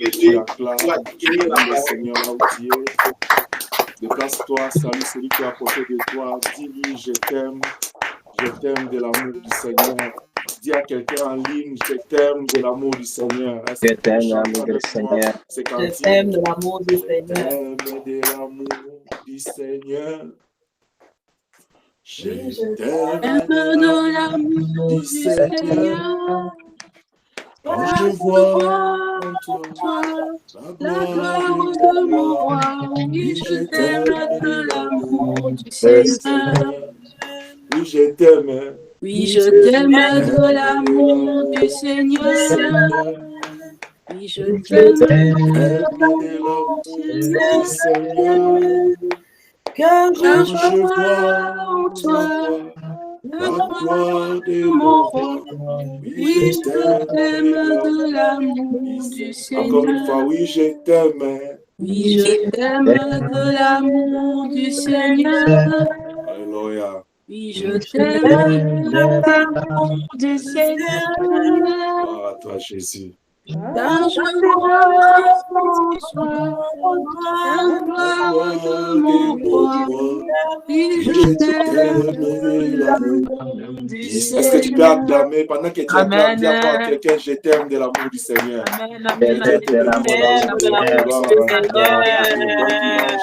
que tu acclames. Salue le Seigneur là où tu es. Déplace-toi, salue celui qui est à côté de toi. Dis-lui, je t'aime de l'amour du Seigneur. Dis à quelqu'un en ligne, je t'aime de l'amour du Seigneur. Je t'aime de l'amour du Seigneur. Je t'aime de l'amour du Seigneur. Je t'aime de l'amour du Seigneur. Je t'aime de l'amour du Seigneur. Quand je vois en toi la gloire de mon roi, oui, je t'aime de l'amour du Seigneur. Oui, je t'aime. Oui, je t'aime de l'amour du Seigneur. Oui, je t'aime de l'amour du Seigneur. Car je vois en toi la gloire de mon roi. Oui, je t'aime de l'amour du Seigneur. Encore une fois, oui, je t'aime. Oui, je t'aime de l'amour du Seigneur. Alléluia. Oui, je t'aime de l'amour du Seigneur. Gloire à toi, Jésus. Car je vois en toi la gloire de mon roi. Oui, je t'aime de l'amour du Seigneur. Est-ce que tu peux acclamer pendant que tu acclames, dis encore à quelqu'un, je t'aime de l'amour du Seigneur. Amen, Que amen, Dieu te bénisse de l'amour du Seigneur. Gloire à Dieu.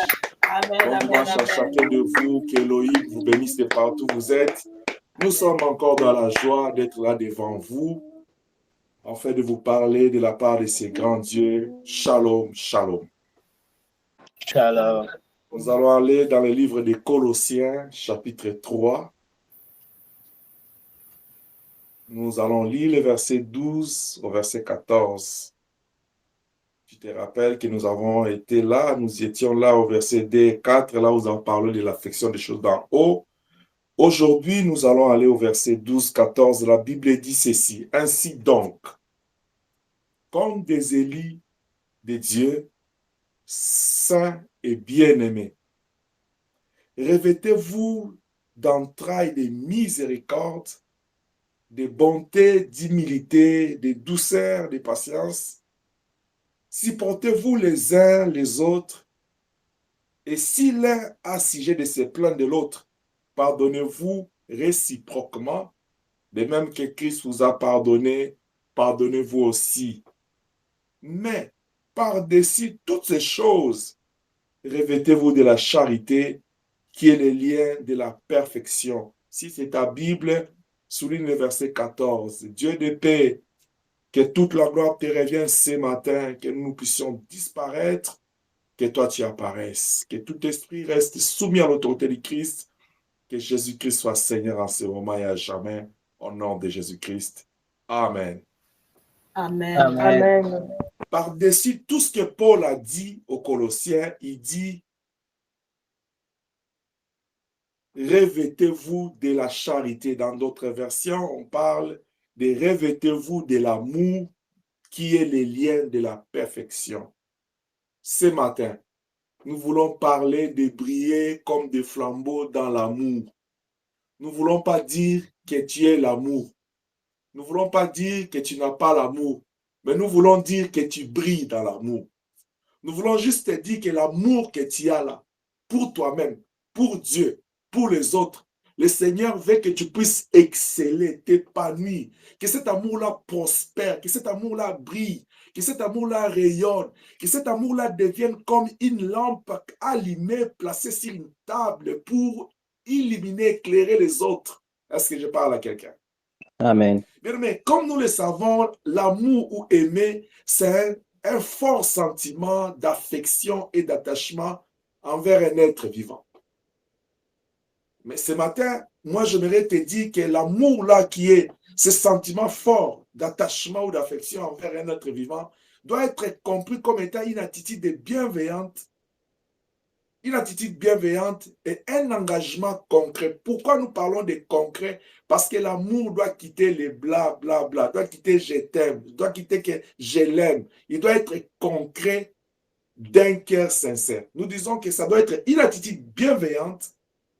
Bon dimanche à chacun de vous. Qu'Élohim vous bénisse de partout où vous êtes. Nous sommes encore dans la joie d'être là devant vous, en fait de vous parler de la part de ces grands dieux. Shalom, shalom. Shalom. Nous allons aller dans le livre des Colossiens, chapitre 3. Nous allons lire le verset 12 au verset 14. Tu te rappelles que nous avons été là, nous étions là au verset 2 et 4, là où nous avons parlé de l'affection des choses d'en haut. Aujourd'hui, nous allons aller au verset 12, 14. La Bible dit ceci. Ainsi donc, comme des élus de Dieu, saints et bien-aimés, revêtez-vous d'entrailles de miséricorde, de bonté, d'humilité, de douceur, de patience. Supportez-vous les uns les autres, et si l'un a sujet de se plaindre de l'autre, pardonnez-vous réciproquement, de même que Christ vous a pardonné, pardonnez-vous aussi. Mais par-dessus toutes ces choses, revêtez-vous de la charité, qui est le lien de la perfection. Si c'est ta Bible, souligne le verset 14. Dieu de paix, que toute la gloire te revienne ce matin, que nous puissions disparaître, que toi tu apparaisses, que tout esprit reste soumis à l'autorité du Christ, que Jésus-Christ soit Seigneur en ce moment et à jamais, au nom de Jésus-Christ. Amen. Amen. Amen. Par-dessus tout ce que Paul a dit aux Colossiens, il dit revêtez-vous de la charité. Dans d'autres versions, on parle de revêtez-vous de l'amour qui est le lien de la perfection. Ce matin, nous voulons parler de briller comme des flambeaux dans l'amour. Nous ne voulons pas dire que tu es l'amour. Nous ne voulons pas dire que tu n'as pas l'amour, mais nous voulons dire que tu brilles dans l'amour. Nous voulons juste te dire que l'amour que tu as là, pour toi-même, pour Dieu, pour les autres, le Seigneur veut que tu puisses exceller, t'épanouir, que cet amour-là prospère, que cet amour-là brille, que cet amour-là rayonne, que cet amour-là devienne comme une lampe allumée, placée sur une table pour illuminer, éclairer les autres. Est-ce que je parle à quelqu'un? Amen. Mais comme nous le savons, l'amour ou aimer, c'est un fort sentiment d'affection et d'attachement envers un être vivant. Mais ce matin, moi, j'aimerais te dire que l'amour là qui est ce sentiment fort d'attachement ou d'affection envers un être vivant doit être compris comme étant une attitude bienveillante. Une attitude bienveillante et un engagement concret. Pourquoi nous parlons de concret? Parce que l'amour doit quitter les bla bla bla, doit quitter je t'aime, doit quitter que je l'aime. Il doit être concret d'un cœur sincère. Nous disons que ça doit être une attitude bienveillante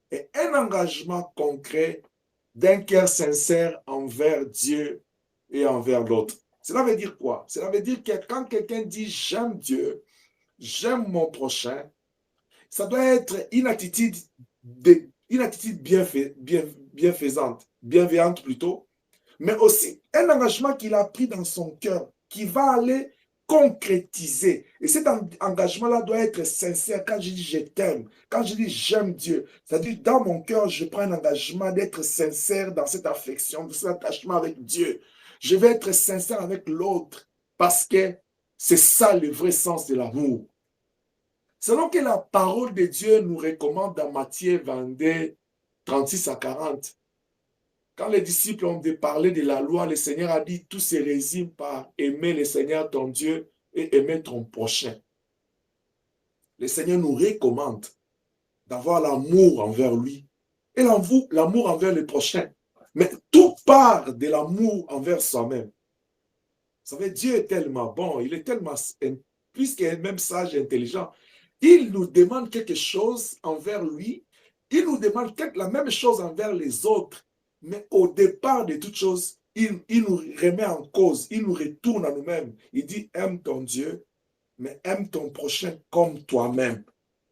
et un engagement concret d'un cœur sincère envers Dieu et envers l'autre. Cela veut dire quoi? Cela veut dire que quand quelqu'un dit j'aime Dieu, j'aime mon prochain, ça doit être une attitude, bienfaisante, bienveillante plutôt, mais aussi un engagement qu'il a pris dans son cœur, qui va aller concrétiser. Et cet engagement-là doit être sincère. Quand je dis je t'aime, quand je dis j'aime Dieu, c'est-à-dire dans mon cœur, je prends un engagement d'être sincère dans cette affection, dans cet attachement avec Dieu. Je vais être sincère avec l'autre parce que c'est ça le vrai sens de l'amour. Selon que la parole de Dieu nous recommande dans Matthieu 22, 36 à 40, quand les disciples ont parlé de la loi, le Seigneur a dit, tout se résume par aimer le Seigneur ton Dieu et aimer ton prochain. Le Seigneur nous recommande d'avoir l'amour envers lui et l'amour envers le prochain. Mais tout part de l'amour envers soi-même. Vous savez, Dieu est tellement bon, il est tellement, puisqu'il est même sage et intelligent, il nous demande quelque chose envers lui, il nous demande la même chose envers les autres. Mais au départ de toute chose, il nous remet en cause, il nous retourne à nous-mêmes. Il dit, aime ton Dieu, mais aime ton prochain comme toi-même.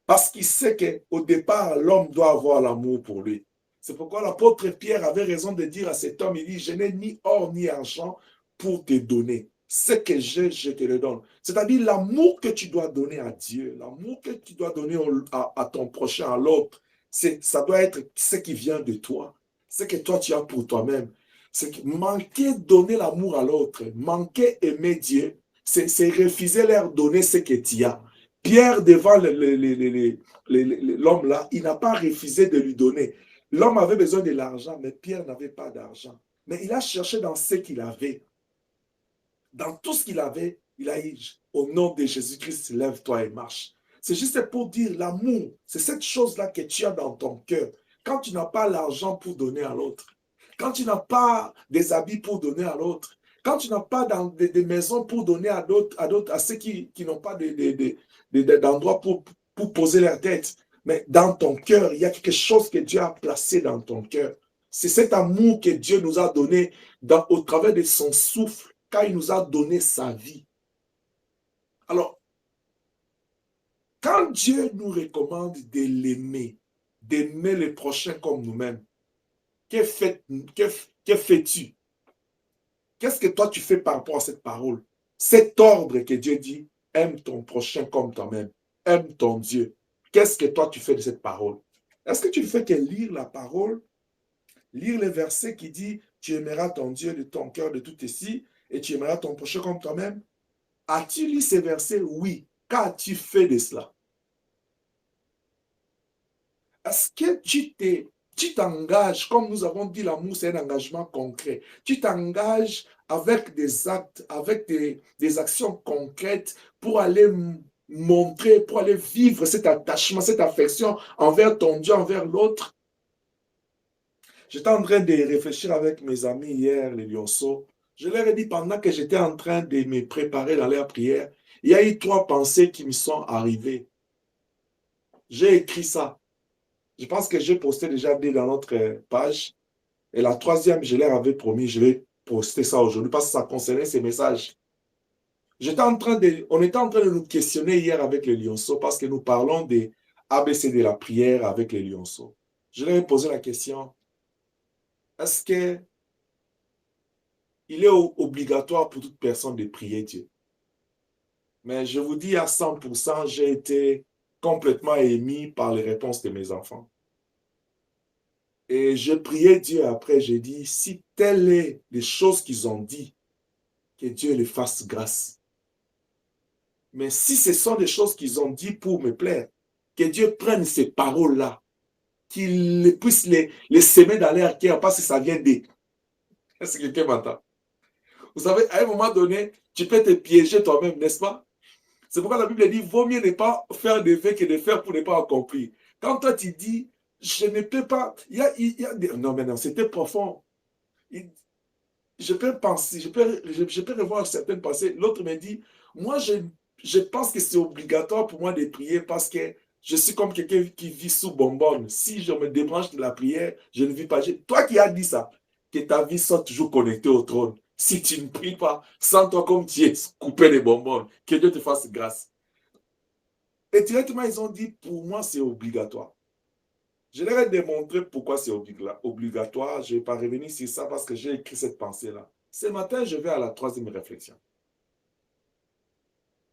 Parce qu'il sait qu'au départ, l'homme doit avoir l'amour pour lui. C'est pourquoi l'apôtre Pierre avait raison de dire à cet homme, il dit, je n'ai ni or ni argent pour te donner. Ce que j'ai, je te le donne. C'est-à-dire l'amour que tu dois donner à Dieu, l'amour que tu dois donner à ton prochain, à l'autre, ça doit être ce qui vient de toi. Ce que toi tu as pour toi-même. C'est que manquer donner l'amour à l'autre, manquer aimer Dieu, c'est refuser leur donner ce que tu as. Pierre, devant l'homme là, il n'a pas refusé de lui donner. L'homme avait besoin de l'argent, mais Pierre n'avait pas d'argent. Mais il a cherché dans ce qu'il avait. Dans tout ce qu'il avait, il a dit, au nom de Jésus-Christ, lève-toi et marche. C'est juste pour dire l'amour, c'est cette chose-là que tu as dans ton cœur. Quand tu n'as pas l'argent pour donner à l'autre, quand tu n'as pas des habits pour donner à l'autre, quand tu n'as pas des maisons pour donner à d'autres, à ceux qui n'ont pas d'endroit pour poser leur tête, mais dans ton cœur, il y a quelque chose que Dieu a placé dans ton cœur. C'est cet amour que Dieu nous a donné au travers de son souffle, quand il nous a donné sa vie. Alors, quand Dieu nous recommande de l'aimer, d'aimer le prochain comme nous-mêmes, que fais-tu? Qu'est-ce que toi tu fais par rapport à cette parole? Cet ordre que Dieu dit, aime ton prochain comme toi-même, aime ton Dieu. Qu'est-ce que toi tu fais de cette parole? Est-ce que tu ne fais que lire la parole, lire le verset qui dit, tu aimeras ton Dieu de ton cœur, de tout ici, et tu aimeras ton prochain comme toi-même? As-tu lu ces versets? Oui. Qu'as-tu fait de cela? Est-ce que tu t'engages, comme nous avons dit, l'amour, c'est un engagement concret. Tu t'engages avec des actes, avec des actions concrètes pour aller montrer, pour aller vivre cet attachement, cette affection envers ton Dieu, envers l'autre. J'étais en train de réfléchir avec mes amis hier, les lionceaux. Je leur ai dit, pendant que j'étais en train de me préparer dans leur prière, il y a eu 3 pensées qui me sont arrivées. J'ai écrit ça. Je pense que j'ai posté déjà dans notre page. Et la 3e, je leur avais promis, je vais poster ça aujourd'hui parce que ça concernait ces messages. On était en train de nous questionner hier avec les lionceaux parce que nous parlons des ABC de la prière avec les lionceaux. Je leur ai posé la question, est-ce que il est obligatoire pour toute personne de prier Dieu? Mais je vous dis à 100%, j'ai été complètement émis par les réponses de mes enfants. Et je priais Dieu après, j'ai dit, si telles sont les choses qu'ils ont dit, que Dieu les fasse grâce. Mais si ce sont des choses qu'ils ont dit pour me plaire, que Dieu prenne ces paroles-là, qu'il puisse les semer dans l'air cœur, parce que ça vient d'eux. Est-ce que quelqu'un m'entend? Vous savez, à un moment donné, tu peux te piéger toi-même, n'est-ce pas? C'est pourquoi la Bible dit, vaut mieux ne pas faire de vœux que de faire pour ne pas accomplir. Quand toi tu dis, je ne peux pas, non, mais non, c'était profond. Je peux penser, je peux revoir certaines pensées. L'autre me dit, moi, je pense que c'est obligatoire pour moi de prier parce que je suis comme quelqu'un qui vit sous bonbonne. Si je me débranche de la prière, je ne vis pas. Toi qui as dit ça, que ta vie soit toujours connectée au trône. Si tu ne pries pas, sens-toi comme tu es coupé des bonbons. Que Dieu te fasse grâce. Et directement, ils ont dit, pour moi, c'est obligatoire. Je leur ai démontré pourquoi c'est obligatoire. Je ne vais pas revenir sur ça parce que j'ai écrit cette pensée-là. Ce matin, je vais à la troisième réflexion.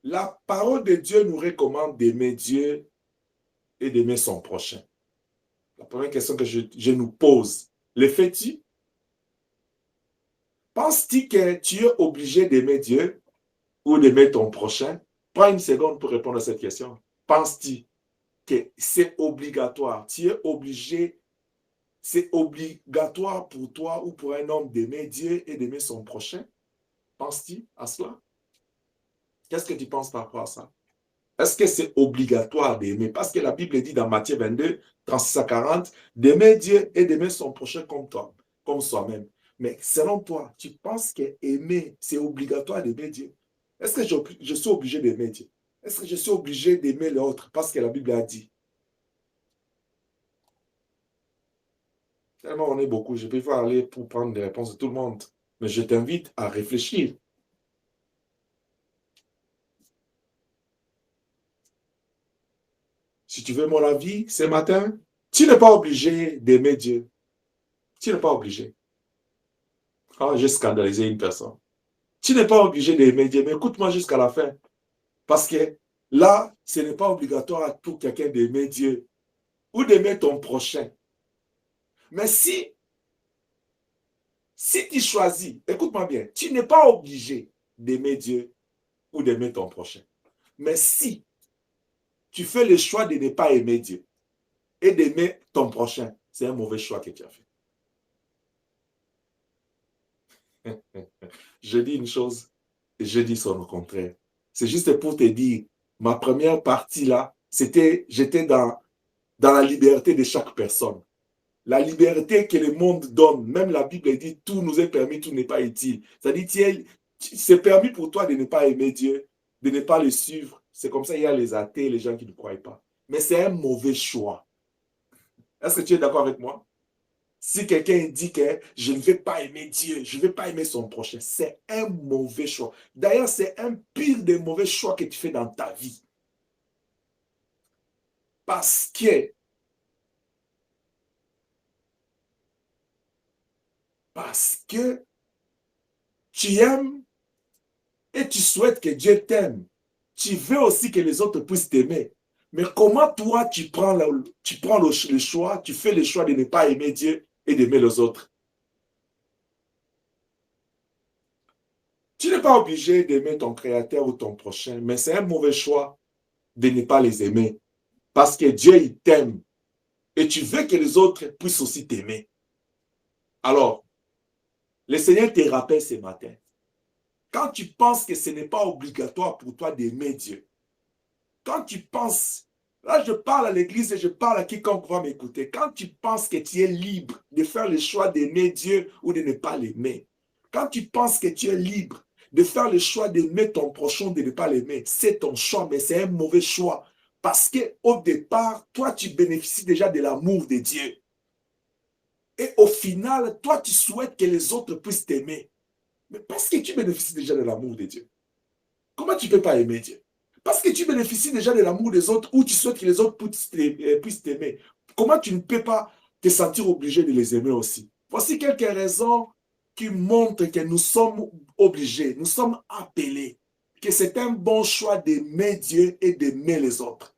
La parole de Dieu nous recommande d'aimer Dieu et d'aimer son prochain. La première question que je nous pose, le fais-tu? Penses-tu que tu es obligé d'aimer Dieu ou d'aimer ton prochain? Prends une seconde pour répondre à cette question. Penses-tu que c'est obligatoire? Tu es obligé, c'est obligatoire pour toi ou pour un homme d'aimer Dieu et d'aimer son prochain? Penses-tu à cela? Qu'est-ce que tu penses par rapport à ça? Est-ce que c'est obligatoire d'aimer? Parce que la Bible dit dans Matthieu 22, 36 à 40, d'aimer Dieu et d'aimer son prochain comme toi, comme soi-même. Mais selon toi, tu penses que aimer, c'est obligatoire d'aimer Dieu? Est-ce que je suis obligé d'aimer Dieu? Est-ce que je suis obligé d'aimer l'autre parce que la Bible a dit? Tellement on est beaucoup, je ne peux pas aller pour prendre les réponses de tout le monde. Mais je t'invite à réfléchir. Si tu veux mon avis ce matin, tu n'es pas obligé d'aimer Dieu. Tu n'es pas obligé. Ah, j'ai scandalisé une personne. Tu n'es pas obligé d'aimer Dieu, mais écoute-moi jusqu'à la fin. Parce que là, ce n'est pas obligatoire pour quelqu'un d'aimer Dieu ou d'aimer ton prochain. Mais si tu choisis, écoute-moi bien, tu n'es pas obligé d'aimer Dieu ou d'aimer ton prochain. Mais si tu fais le choix de ne pas aimer Dieu et d'aimer ton prochain, c'est un mauvais choix que tu as fait. Je dis une chose et je dis son contraire. C'est juste pour te dire, ma première partie là, j'étais dans la liberté de chaque personne. La liberté que le monde donne, même la Bible dit, tout nous est permis, tout n'est pas utile. C'est-à-dire, c'est permis pour toi de ne pas aimer Dieu, de ne pas le suivre. C'est comme ça, il y a les athées, les gens qui ne croient pas. Mais c'est un mauvais choix. Est-ce que tu es d'accord avec moi? Si quelqu'un dit que je ne vais pas aimer Dieu, je ne vais pas aimer son prochain, c'est un mauvais choix. D'ailleurs, c'est un pire des mauvais choix que tu fais dans ta vie. Parce que tu aimes et tu souhaites que Dieu t'aime. Tu veux aussi que les autres puissent t'aimer. Mais comment toi, tu prends le choix, tu fais le choix de ne pas aimer Dieu et d'aimer les autres? Tu n'es pas obligé d'aimer ton créateur ou ton prochain, mais c'est un mauvais choix de ne pas les aimer. Parce que Dieu, il t'aime. Et tu veux que les autres puissent aussi t'aimer. Alors, le Seigneur te rappelle ce matin. Quand tu penses que ce n'est pas obligatoire pour toi d'aimer Dieu, quand tu penses, là je parle à l'église et je parle à quiconque va m'écouter, quand tu penses que tu es libre de faire le choix d'aimer Dieu ou de ne pas l'aimer, quand tu penses que tu es libre de faire le choix d'aimer ton prochain ou de ne pas l'aimer, c'est ton choix, mais c'est un mauvais choix. Parce qu'au départ, toi, tu bénéficies déjà de l'amour de Dieu. Et au final, toi, tu souhaites que les autres puissent t'aimer. Mais parce que tu bénéficies déjà de l'amour de Dieu. Comment tu ne peux pas aimer Dieu? Parce que tu bénéficies déjà de l'amour des autres ou tu souhaites que les autres puissent t'aimer. Comment tu ne peux pas te sentir obligé de les aimer aussi? Voici quelques raisons qui montrent que nous sommes obligés, nous sommes appelés, que c'est un bon choix d'aimer Dieu et d'aimer les autres.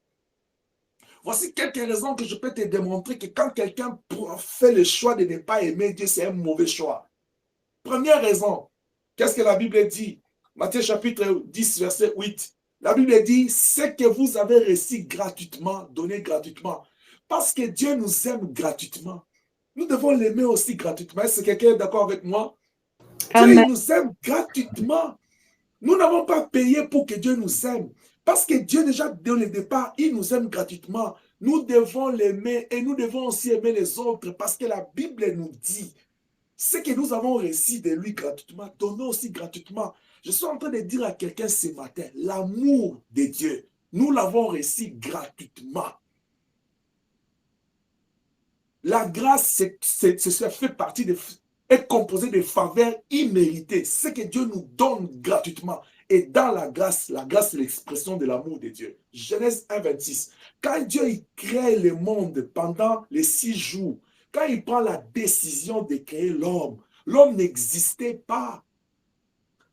Voici quelques raisons que je peux te démontrer que quand quelqu'un fait le choix de ne pas aimer Dieu, c'est un mauvais choix. Première raison, qu'est-ce que la Bible dit? Matthieu chapitre 10, verset 8. La Bible dit, ce que vous avez reçu gratuitement, donné gratuitement. Parce que Dieu nous aime gratuitement. Nous devons l'aimer aussi gratuitement. Est-ce que quelqu'un est d'accord avec moi? Amen. Dieu nous aime gratuitement. Nous n'avons pas payé pour que Dieu nous aime. Parce que Dieu, déjà, dès le départ, il nous aime gratuitement. Nous devons l'aimer et nous devons aussi aimer les autres parce que la Bible nous dit, ce que nous avons reçu de lui gratuitement, donnons aussi gratuitement. Je suis en train de dire à quelqu'un ce matin, l'amour de Dieu, nous l'avons reçu gratuitement. La grâce, ça fait partie est composé de faveurs imméritées, ce que Dieu nous donne gratuitement. Et dans la grâce c'est l'expression de l'amour de Dieu. Genèse 1, 26. Quand Dieu il crée le monde pendant les 6 jours, quand il prend la décision de créer l'homme, l'homme n'existait pas.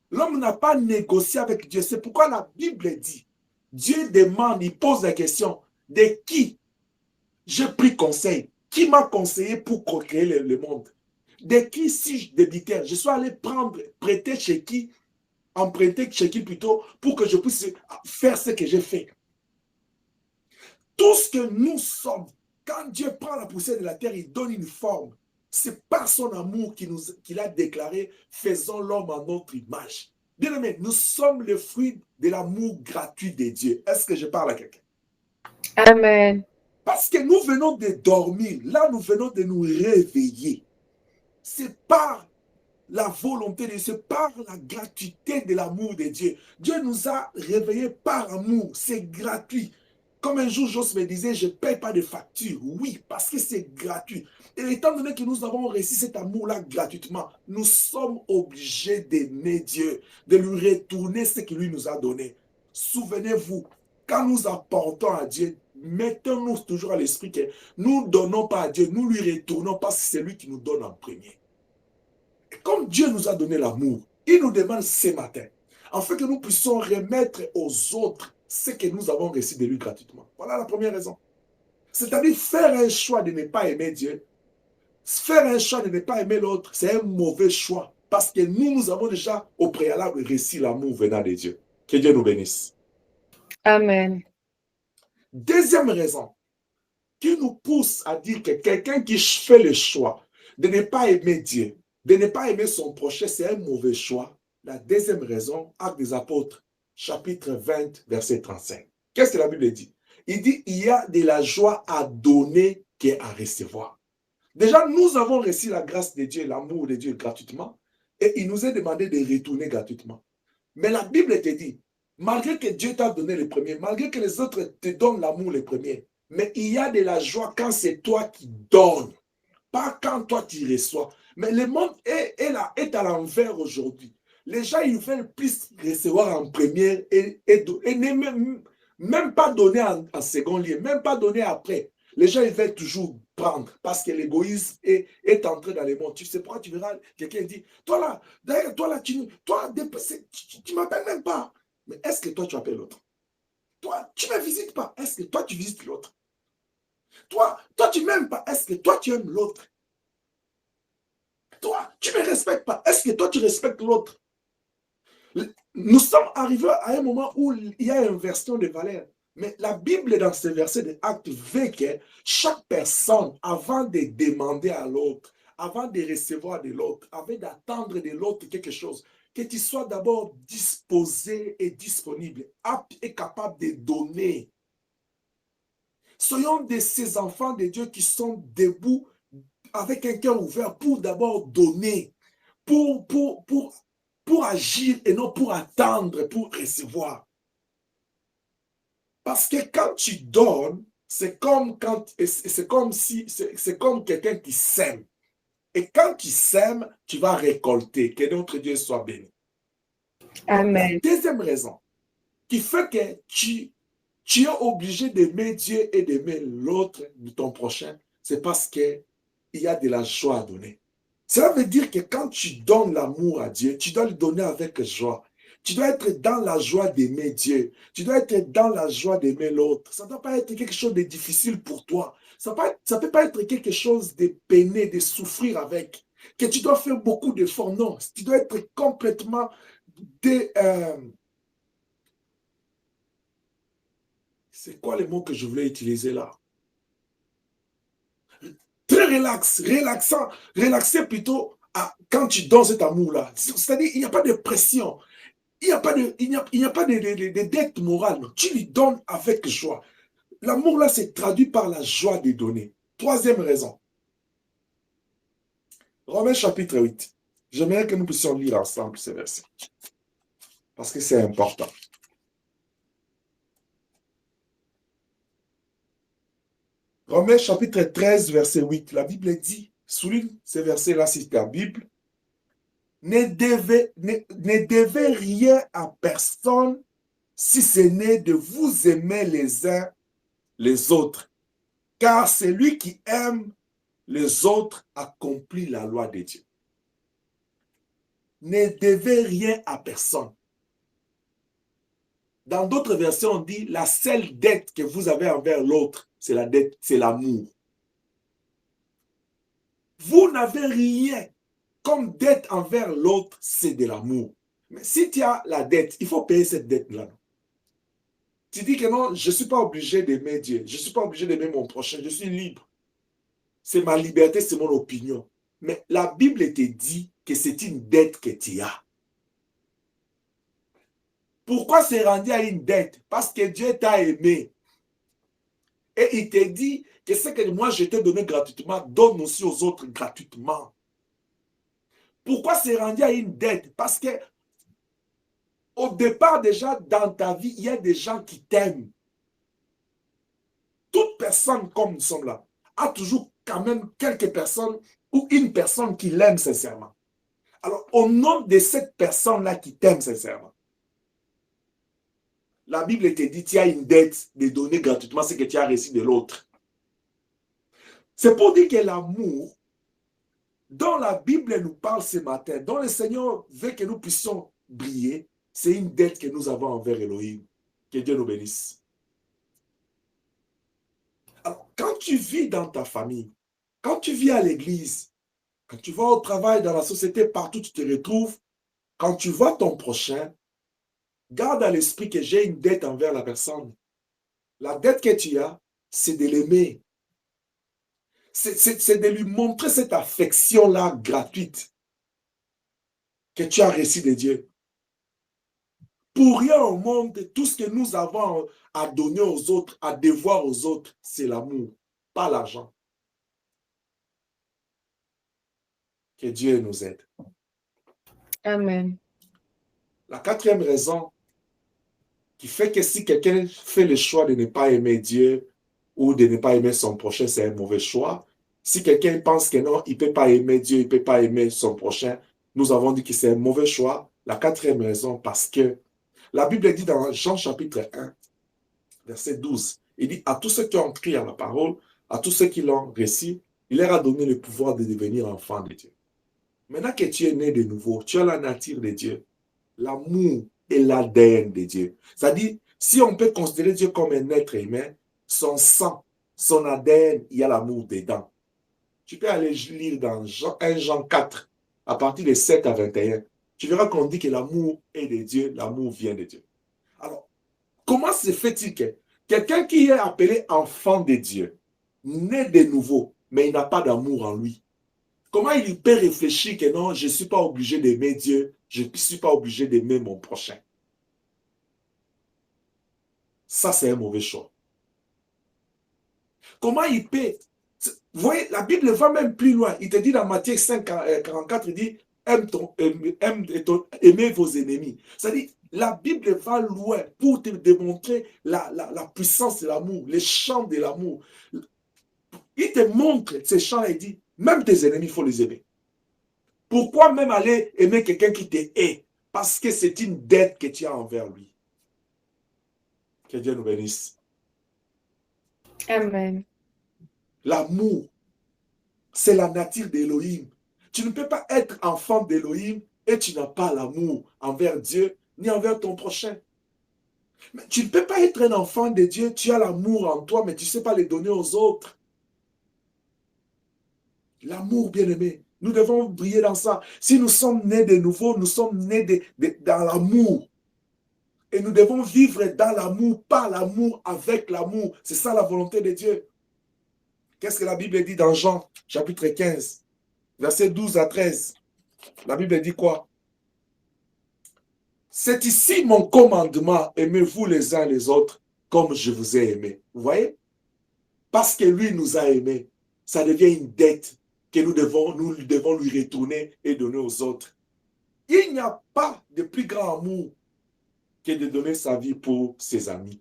L'homme n'a pas négocié avec Dieu. C'est pourquoi la Bible dit, Dieu demande, il pose la question, de qui j'ai pris conseil? Qui m'a conseillé pour créer le monde? De qui, si je débitais, je suis allé prêter chez qui, emprunter chez qui plutôt, pour que je puisse faire ce que j'ai fait. Tout ce que nous sommes, quand Dieu prend la poussière de la terre, il donne une forme. C'est par son amour qu'il a déclaré, faisons l'homme en notre image. Bien aimé, nous sommes le fruit de l'amour gratuit de Dieu. Est-ce que je parle à quelqu'un? Amen. Parce que nous venons de dormir, là nous venons de nous réveiller. C'est par la volonté de Dieu, par la gratuité de l'amour de Dieu. Dieu nous a réveillés par amour, c'est gratuit. Comme un jour, Jos me disait, je ne paye pas de facture. Oui, parce que c'est gratuit. Et étant donné que nous avons reçu cet amour-là gratuitement, nous sommes obligés d'aimer Dieu, de lui retourner ce qu'il lui nous a donné. Souvenez-vous, quand nous apportons à Dieu, mettons-nous toujours à l'esprit que nous ne donnons pas à Dieu, nous lui retournons parce que c'est lui qui nous donne en premier. Et comme Dieu nous a donné l'amour, il nous demande ce matin, afin que nous puissions remettre aux autres ce que nous avons reçu de lui gratuitement. Voilà la première raison. C'est-à-dire faire un choix de ne pas aimer Dieu, faire un choix de ne pas aimer l'autre, c'est un mauvais choix. Parce que nous avons déjà au préalable reçu l'amour venant de Dieu. Que Dieu nous bénisse. Amen. Deuxième raison qui nous pousse à dire que quelqu'un qui fait le choix de ne pas aimer Dieu, de ne pas aimer son prochain, c'est un mauvais choix. La deuxième raison, Actes des Apôtres, chapitre 20, verset 35. Qu'est-ce que la Bible dit? Il dit, il y a de la joie à donner qu'à recevoir. Déjà, nous avons reçu la grâce de Dieu, l'amour de Dieu gratuitement, et il nous est demandé de retourner gratuitement. Mais la Bible te dit, malgré que Dieu t'a donné le premier, malgré que les autres te donnent l'amour le premier, mais il y a de la joie quand c'est toi qui donnes, pas quand toi tu reçois. Mais le monde est à l'envers aujourd'hui. Les gens, ils veulent plus recevoir en première et même pas donner en second lieu, même pas donner après. Les gens, ils veulent toujours prendre parce que l'égoïsme est entré dans les mondes. Tu sais pourquoi tu verras quelqu'un dit, toi là, d'ailleurs, toi là, tu ne m'appelles même pas. Mais est-ce que toi, tu appelles l'autre? Toi, tu ne me visites pas. Est-ce que toi, tu visites l'autre? Toi, tu ne m'aimes pas. Est-ce que toi, tu aimes l'autre? Toi, tu ne me respectes pas. Est-ce que toi, tu respectes l'autre? Nous sommes arrivés à un moment où il y a une inversion de valeurs. Mais la Bible, dans ce verset de Actes, veut que chaque personne, avant de demander à l'autre, avant de recevoir de l'autre, avant d'attendre de l'autre quelque chose, que tu sois d'abord disposé et disponible, apte et capable de donner. Soyons de ces enfants de Dieu qui sont debout avec un cœur ouvert pour d'abord donner, pour agir et non pour attendre, pour recevoir. Parce que quand tu donnes, c'est comme quelqu'un qui sème. Et quand tu sèmes, tu vas récolter. Que notre Dieu soit béni. Amen. La deuxième raison qui fait que tu es obligé d'aimer Dieu et d'aimer l'autre, ton prochain, c'est parce qu'il y a de la joie à donner. Cela veut dire que quand tu donnes l'amour à Dieu, tu dois le donner avec joie. Tu dois être dans la joie d'aimer Dieu. Tu dois être dans la joie d'aimer l'autre. Ça ne doit pas être quelque chose de difficile pour toi. Ça ne peut pas être quelque chose de peiné, de souffrir avec. Que tu dois faire beaucoup d'efforts. Non, tu dois être complètement c'est quoi le mot que je voulais utiliser là? Très relaxé plutôt quand tu donnes cet amour-là. C'est-à-dire, il n'y a pas de pression. Il n'y a pas de dette morale. Tu lui donnes avec joie. L'amour-là se traduit par la joie de donner. Troisième raison. Romains chapitre 8. J'aimerais que nous puissions lire ensemble ces versets. Parce que c'est important. Romains chapitre 13, verset 8. La Bible dit souligne ces versets-là si c'est ta Bible. Ne devez rien à personne si ce n'est de vous aimer les uns les autres. Car celui qui aime les autres accomplit la loi de Dieu. Ne devez rien à personne. Dans d'autres versions, on dit la seule dette que vous avez envers l'autre, c'est la dette, c'est l'amour. Vous n'avez rien comme dette envers l'autre, c'est de l'amour. Mais si tu as la dette, il faut payer cette dette-là. Tu dis que non, je ne suis pas obligé d'aimer Dieu, je ne suis pas obligé d'aimer mon prochain, je suis libre. C'est ma liberté, c'est mon opinion. Mais la Bible te dit que c'est une dette que tu as. Pourquoi c'est rendu à une dette? Parce que Dieu t'a aimé. Et il te dit que ce que moi je t'ai donné gratuitement, donne aussi aux autres gratuitement. Pourquoi c'est rendu à une dette? Parce que au départ déjà dans ta vie, il y a des gens qui t'aiment. Toute personne comme nous sommes là a toujours quand même quelques personnes ou une personne qui l'aime sincèrement. Alors au nom de cette personne-là qui t'aime sincèrement, la Bible te dit, tu as une dette de donner gratuitement ce que tu as reçu de l'autre. C'est pour dire que l'amour, dont la Bible nous parle ce matin, dont le Seigneur veut que nous puissions briller, c'est une dette que nous avons envers Elohim. Que Dieu nous bénisse. Alors, quand tu vis dans ta famille, quand tu vis à l'église, quand tu vas au travail, dans la société, partout où tu te retrouves, quand tu vois ton prochain, garde à l'esprit que j'ai une dette envers la personne. La dette que tu as, c'est de l'aimer. C'est de lui montrer cette affection-là gratuite que tu as reçue de Dieu. Pour rien au monde, tout ce que nous avons à donner aux autres, à devoir aux autres, c'est l'amour, pas l'argent. Que Dieu nous aide. Amen. La quatrième raison qui fait que si quelqu'un fait le choix de ne pas aimer Dieu ou de ne pas aimer son prochain, c'est un mauvais choix. Si quelqu'un pense que non, il ne peut pas aimer Dieu, il ne peut pas aimer son prochain, nous avons dit que c'est un mauvais choix. La quatrième raison, parce que la Bible dit dans Jean chapitre 1, verset 12, il dit à tous ceux qui ont cru à la parole, à tous ceux qui l'ont reçu, il leur a donné le pouvoir de devenir enfants de Dieu. Maintenant que tu es né de nouveau, tu as la nature de Dieu, l'amour et l'ADN de Dieu. C'est-à-dire, si on peut considérer Dieu comme un être humain, son sang, son ADN, il y a l'amour dedans. Tu peux aller lire dans 1 Jean 4, à partir de 7 à 21. Tu verras qu'on dit que l'amour est de Dieu, l'amour vient de Dieu. Alors, comment se fait-il que quelqu'un qui est appelé enfant de Dieu, né de nouveau, mais il n'a pas d'amour en lui, comment il peut réfléchir que non, je ne suis pas obligé d'aimer Dieu, je ne suis pas obligé d'aimer mon prochain? Ça, c'est un mauvais choix. Comment il peut... Vous voyez, la Bible va même plus loin. Il te dit dans Matthieu 5, 44, il dit, aimez vos ennemis. C'est-à-dire, la Bible va loin pour te démontrer la puissance de l'amour, les champs de l'amour. Il te montre ces champs et il dit, même tes ennemis, il faut les aimer. Pourquoi même aller aimer quelqu'un qui te hait? Parce que c'est une dette que tu as envers lui. Que Dieu nous bénisse. Amen. L'amour, c'est la nature d'Élohim. Tu ne peux pas être enfant d'Élohim et tu n'as pas l'amour envers Dieu ni envers ton prochain. Mais tu ne peux pas être un enfant de Dieu, tu as l'amour en toi, mais tu ne sais pas le donner aux autres. L'amour, bien-aimé, nous devons briller dans ça. Si nous sommes nés de nouveau, nous sommes nés dans l'amour. Et nous devons vivre dans l'amour, pas l'amour avec l'amour. C'est ça la volonté de Dieu. Qu'est-ce que la Bible dit dans Jean, chapitre 15, versets 12 à 13? La Bible dit quoi? C'est ici mon commandement, aimez-vous les uns les autres comme je vous ai aimé. Vous voyez? Parce que lui nous a aimés, ça devient une dette que nous devons lui retourner et donner aux autres. Il n'y a pas de plus grand amour que de donner sa vie pour ses amis.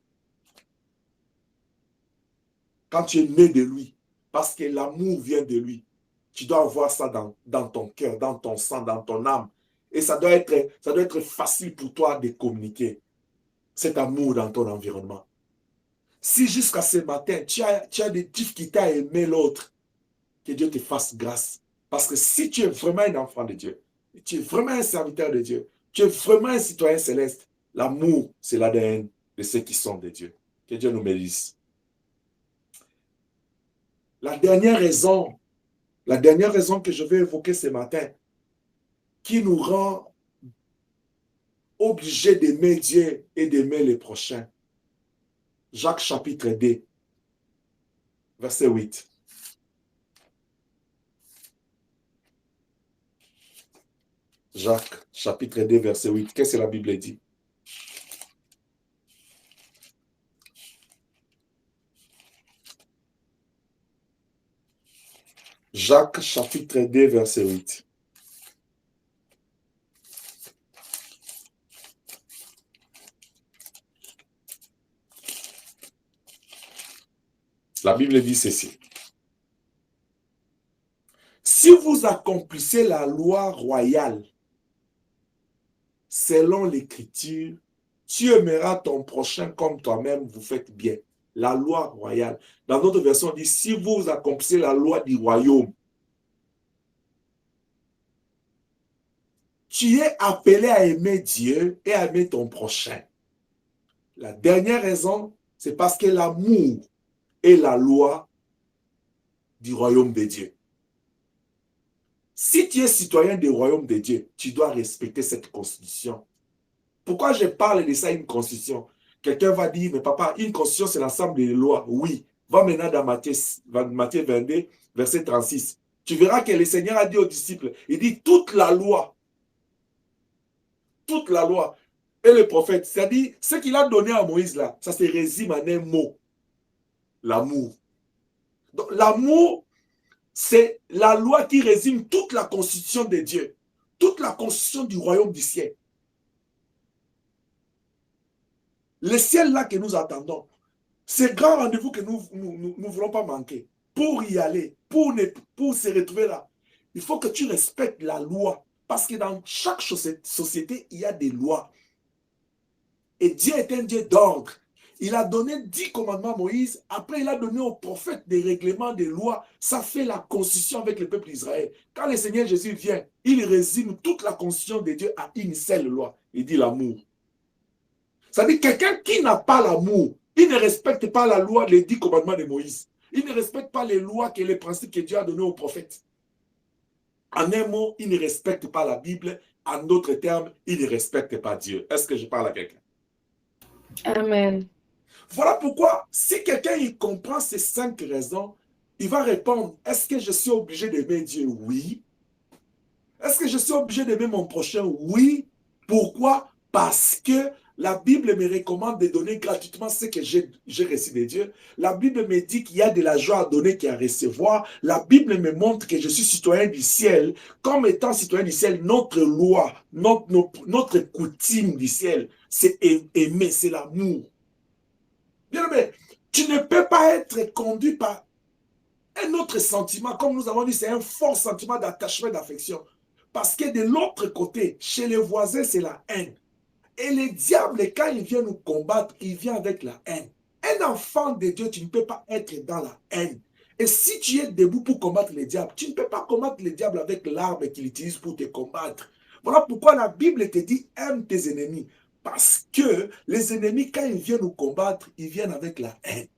Quand tu es né de lui, parce que l'amour vient de lui. Tu dois avoir ça dans ton cœur, dans ton sang, dans ton âme. Et ça doit être facile pour toi de communiquer cet amour dans ton environnement. Si jusqu'à ce matin, tu as des difficultés à aimer l'autre, que Dieu te fasse grâce. Parce que si tu es vraiment un enfant de Dieu, tu es vraiment un serviteur de Dieu, tu es vraiment un citoyen céleste, l'amour, c'est l'ADN de ceux qui sont de Dieu. Que Dieu nous bénisse. La dernière raison que je vais évoquer ce matin, qui nous rend obligés d'aimer Dieu et d'aimer les prochains. Jacques chapitre 2, verset 8. Jacques chapitre 2, verset 8. Qu'est-ce que la Bible dit? Jacques chapitre 2, verset 8. La Bible dit ceci. Si vous accomplissez la loi royale selon l'Écriture, tu aimeras ton prochain comme toi-même, vous faites bien. La loi royale. Dans notre version, on dit, si vous accomplissez la loi du royaume, tu es appelé à aimer Dieu et à aimer ton prochain. La dernière raison, c'est parce que l'amour est la loi du royaume de Dieu. Si tu es citoyen du royaume de Dieu, tu dois respecter cette constitution. Pourquoi je parle de ça, une constitution? Quelqu'un va dire, mais papa, une constitution, c'est l'ensemble des lois. Oui. Va maintenant dans Matthieu 22, verset 36. Tu verras que le Seigneur a dit aux disciples, il dit toute la loi, et le prophète, c'est-à-dire ce qu'il a donné à Moïse là, ça se résume en un mot, l'amour. Donc l'amour, c'est la loi qui résume toute la constitution de Dieu, toute la constitution du royaume du ciel. Le ciel là que nous attendons, c'est grand rendez-vous que nous ne voulons pas manquer. Pour y aller, pour se retrouver là, il faut que tu respectes la loi. Parce que dans chaque société, il y a des lois. Et Dieu est un Dieu d'ordre. Il a donné 10 commandements à Moïse. Après, il a donné aux prophètes des règlements, des lois. Ça fait la constitution avec le peuple d'Israël. Quand le Seigneur Jésus vient, il résume toute la constitution de Dieu à une seule loi. Il dit l'amour. Ça veut dire quelqu'un qui n'a pas l'amour, il ne respecte pas la loi, les 10 commandements de Moïse. Il ne respecte pas les lois et les principes que Dieu a donnés aux prophètes. En un mot, il ne respecte pas la Bible. En d'autres termes, il ne respecte pas Dieu. Est-ce que je parle à quelqu'un? Amen. Voilà pourquoi, si quelqu'un il comprend ces 5 raisons, il va répondre, est-ce que je suis obligé d'aimer Dieu? Oui. Est-ce que je suis obligé d'aimer mon prochain? Oui. Pourquoi? Parce que la Bible me recommande de donner gratuitement ce que j'ai reçu de Dieu. La Bible me dit qu'il y a de la joie à donner qu'à recevoir. La Bible me montre que je suis citoyen du ciel. Comme étant citoyen du ciel, notre loi, notre coutume du ciel, c'est aimer, c'est l'amour. Bien aimé, tu ne peux pas être conduit par un autre sentiment. Comme nous avons dit, c'est un fort sentiment d'attachement, d'affection. Parce que de l'autre côté, chez les voisins, c'est la haine. Et le diable, quand il vient nous combattre, il vient avec la haine. Un enfant de Dieu, tu ne peux pas être dans la haine. Et si tu es debout pour combattre le diable, tu ne peux pas combattre le diable avec l'arme qu'il utilise pour te combattre. Voilà pourquoi la Bible te dit, aime tes ennemis. Parce que les ennemis, quand ils viennent nous combattre, ils viennent avec la haine.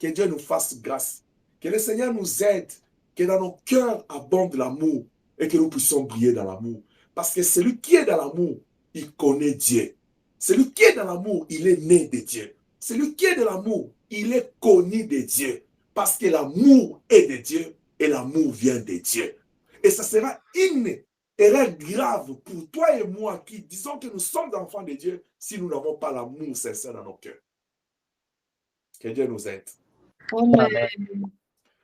Que Dieu nous fasse grâce. Que le Seigneur nous aide. Que dans nos cœurs abonde l'amour. Et que nous puissions briller dans l'amour. Parce que celui qui est dans l'amour, il connaît Dieu. Celui qui est dans l'amour, il est né de Dieu. Celui qui est de l'amour, il est connu de Dieu. Parce que l'amour est de Dieu et l'amour vient de Dieu. Et ça sera une erreur grave pour toi et moi qui disons que nous sommes enfants de Dieu si nous n'avons pas l'amour sincère dans nos cœurs. Que Dieu nous aide. Amen.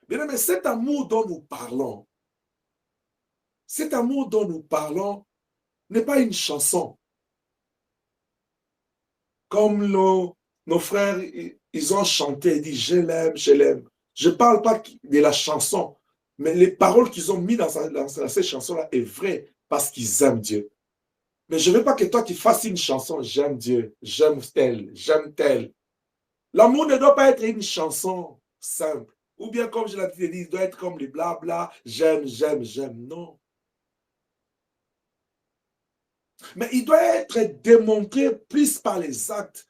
Bien, mais cet amour dont nous parlons n'est pas une chanson. Comme nos frères, ils ont chanté et dit « Je l'aime, je l'aime ». Je ne parle pas de la chanson. Mais les paroles qu'ils ont mis dans cette chanson-là est vraie parce qu'ils aiment Dieu. Mais je ne veux pas que toi tu fasses une chanson, j'aime Dieu, j'aime tel. L'amour ne doit pas être une chanson simple. Ou bien comme je l'ai dit, il doit être comme les blabla, j'aime. Non. Mais il doit être démontré plus par les actes.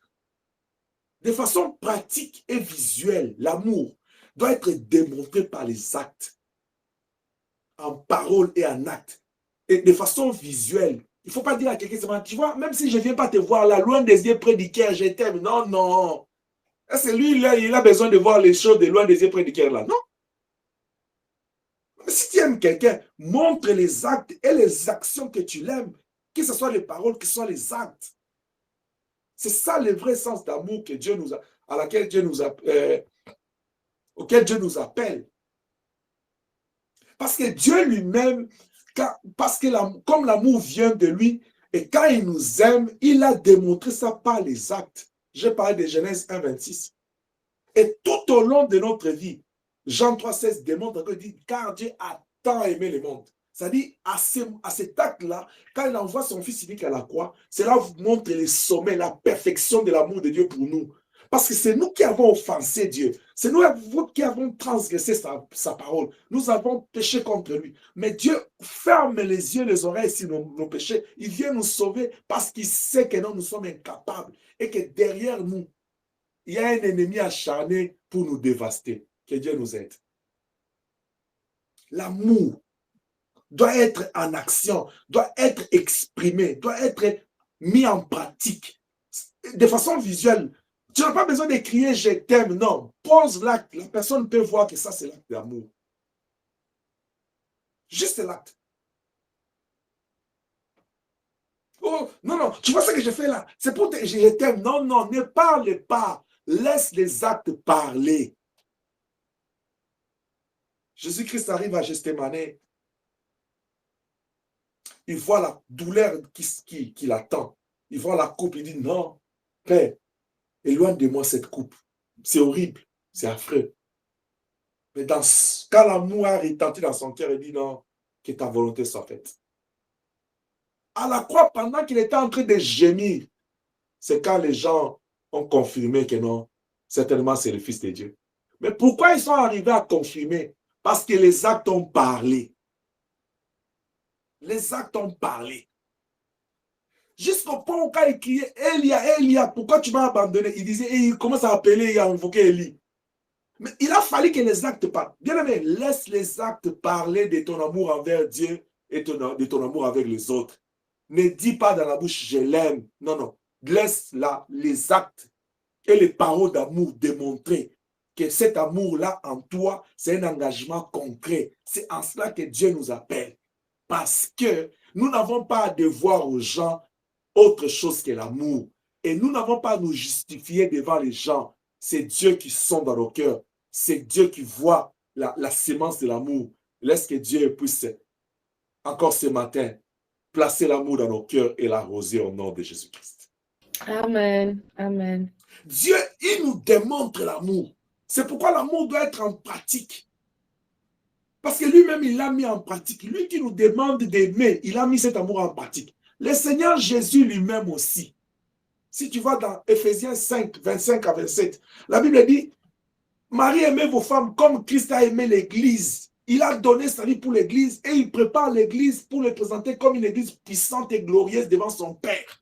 De façon pratique et visuelle, l'amour doit être démontré par les actes. En parole et en acte. Et de façon visuelle. Il ne faut pas dire à quelqu'un, tu vois, même si je ne viens pas te voir là, loin des yeux, près du cœur, je t'aime. Non, non. C'est lui, là, il a besoin de voir les choses de loin des yeux, près du cœur là. Non. Si tu aimes quelqu'un, montre les actes et les actions que tu l'aimes. Que ce soit les paroles, que ce soit les actes. C'est ça le vrai sens d'amour que Dieu nous a, à laquelle Dieu nous a, auquel Dieu nous appelle. Parce que Dieu lui-même, parce que comme l'amour vient de lui, et quand il nous aime, il a démontré ça par les actes. Je parle de Genèse 1, 26. Et tout au long de notre vie, Jean 3, 16 démontre que dit, car Dieu a tant aimé le monde. C'est-à-dire, à cet acte-là, quand il envoie son Fils unique à la croix, cela montre le sommet, la perfection de l'amour de Dieu pour nous. Parce que c'est nous qui avons offensé Dieu. C'est nous qui avons transgressé sa parole. Nous avons péché contre lui. Mais Dieu ferme les yeux, les oreilles sur nos péchés. Il vient nous sauver parce qu'il sait que nous sommes incapables. Et que derrière nous, il y a un ennemi acharné pour nous dévaster. Que Dieu nous aide. L'amour doit être en action, doit être exprimé, doit être mis en pratique. De façon visuelle. Tu n'as pas besoin de crier « je t'aime », non. Pose l'acte. La personne peut voir que ça, c'est l'acte d'amour. Juste l'acte. Oh, non, non, tu vois ce que je fais là? C'est pour te je t'aime. Non, non, ne parle pas. Laisse les actes parler. Jésus-Christ arrive à Gethsémani. Il voit la douleur qui l'attend. Il voit la coupe. Il dit « non, Père, éloigne de moi cette coupe. C'est horrible, c'est affreux. » Mais quand l'amour a retenti dans son cœur, il dit « non, que ta volonté soit faite. » À la croix, pendant qu'il était en train de gémir, c'est quand les gens ont confirmé que non, certainement c'est le Fils de Dieu. Mais pourquoi ils sont arrivés à confirmer? Parce que les actes ont parlé. Les actes ont parlé. Jusqu'au point où quand il criait « Elia, Elia, pourquoi tu m'as abandonné ?» Il disait, et il commence à appeler et à invoquer Élie. Mais il a fallu que les actes parlent. Bien aimé, laisse les actes parler de ton amour envers Dieu et de ton amour avec les autres. Ne dis pas dans la bouche « je l'aime ». Non, non. Laisse là les actes et les paroles d'amour démontrer que cet amour-là en toi, c'est un engagement concret. C'est en cela que Dieu nous appelle. Parce que nous n'avons pas à devoir aux gens autre chose que l'amour. Et nous n'avons pas à nous justifier devant les gens. C'est Dieu qui sonde dans nos cœurs. C'est Dieu qui voit la sémence de l'amour. Laisse que Dieu puisse, encore ce matin, placer l'amour dans nos cœurs et l'arroser au nom de Jésus-Christ. Amen. Amen. Dieu, il nous démontre l'amour. C'est pourquoi l'amour doit être en pratique. Parce que lui-même, il l'a mis en pratique. Lui qui nous demande d'aimer, il a mis cet amour en pratique. Le Seigneur Jésus lui-même aussi. Si tu vas dans Éphésiens 5, 25 à 27, la Bible dit, Marie, aimez vos femmes comme Christ a aimé l'Église. Il a donné sa vie pour l'Église et il prépare l'Église pour le présenter comme une Église puissante et glorieuse devant son Père.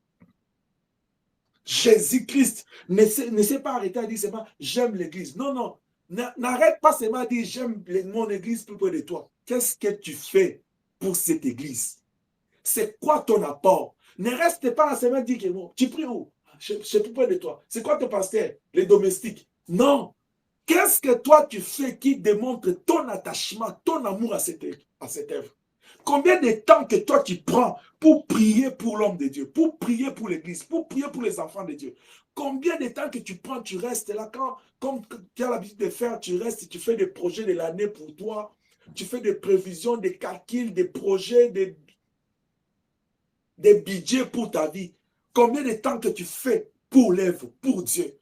Jésus-Christ ne s'est pas arrêté à dire seulement j'aime l'Église. Non, non. N'arrête pas seulement à dire j'aime mon Église plus près de toi. Qu'est-ce que tu fais pour cette Église? C'est quoi ton apport? Ne reste pas là seulement à dire que bon, tu pries où? Je suis plus près de toi. C'est quoi ton pasteur? Les domestiques? Non. Qu'est-ce que toi tu fais qui démontre ton attachement, ton amour à cette œuvre? Combien de temps que toi tu prends pour prier pour l'homme de Dieu, pour prier pour l'Église, pour prier pour les enfants de Dieu? Combien de temps que tu prends, tu restes là, comme tu as l'habitude de faire, tu restes, tu fais des projets de l'année pour toi, tu fais des prévisions, des calculs, des projets, des budgets pour ta vie. Combien de temps que tu fais pour l'œuvre, pour Dieu?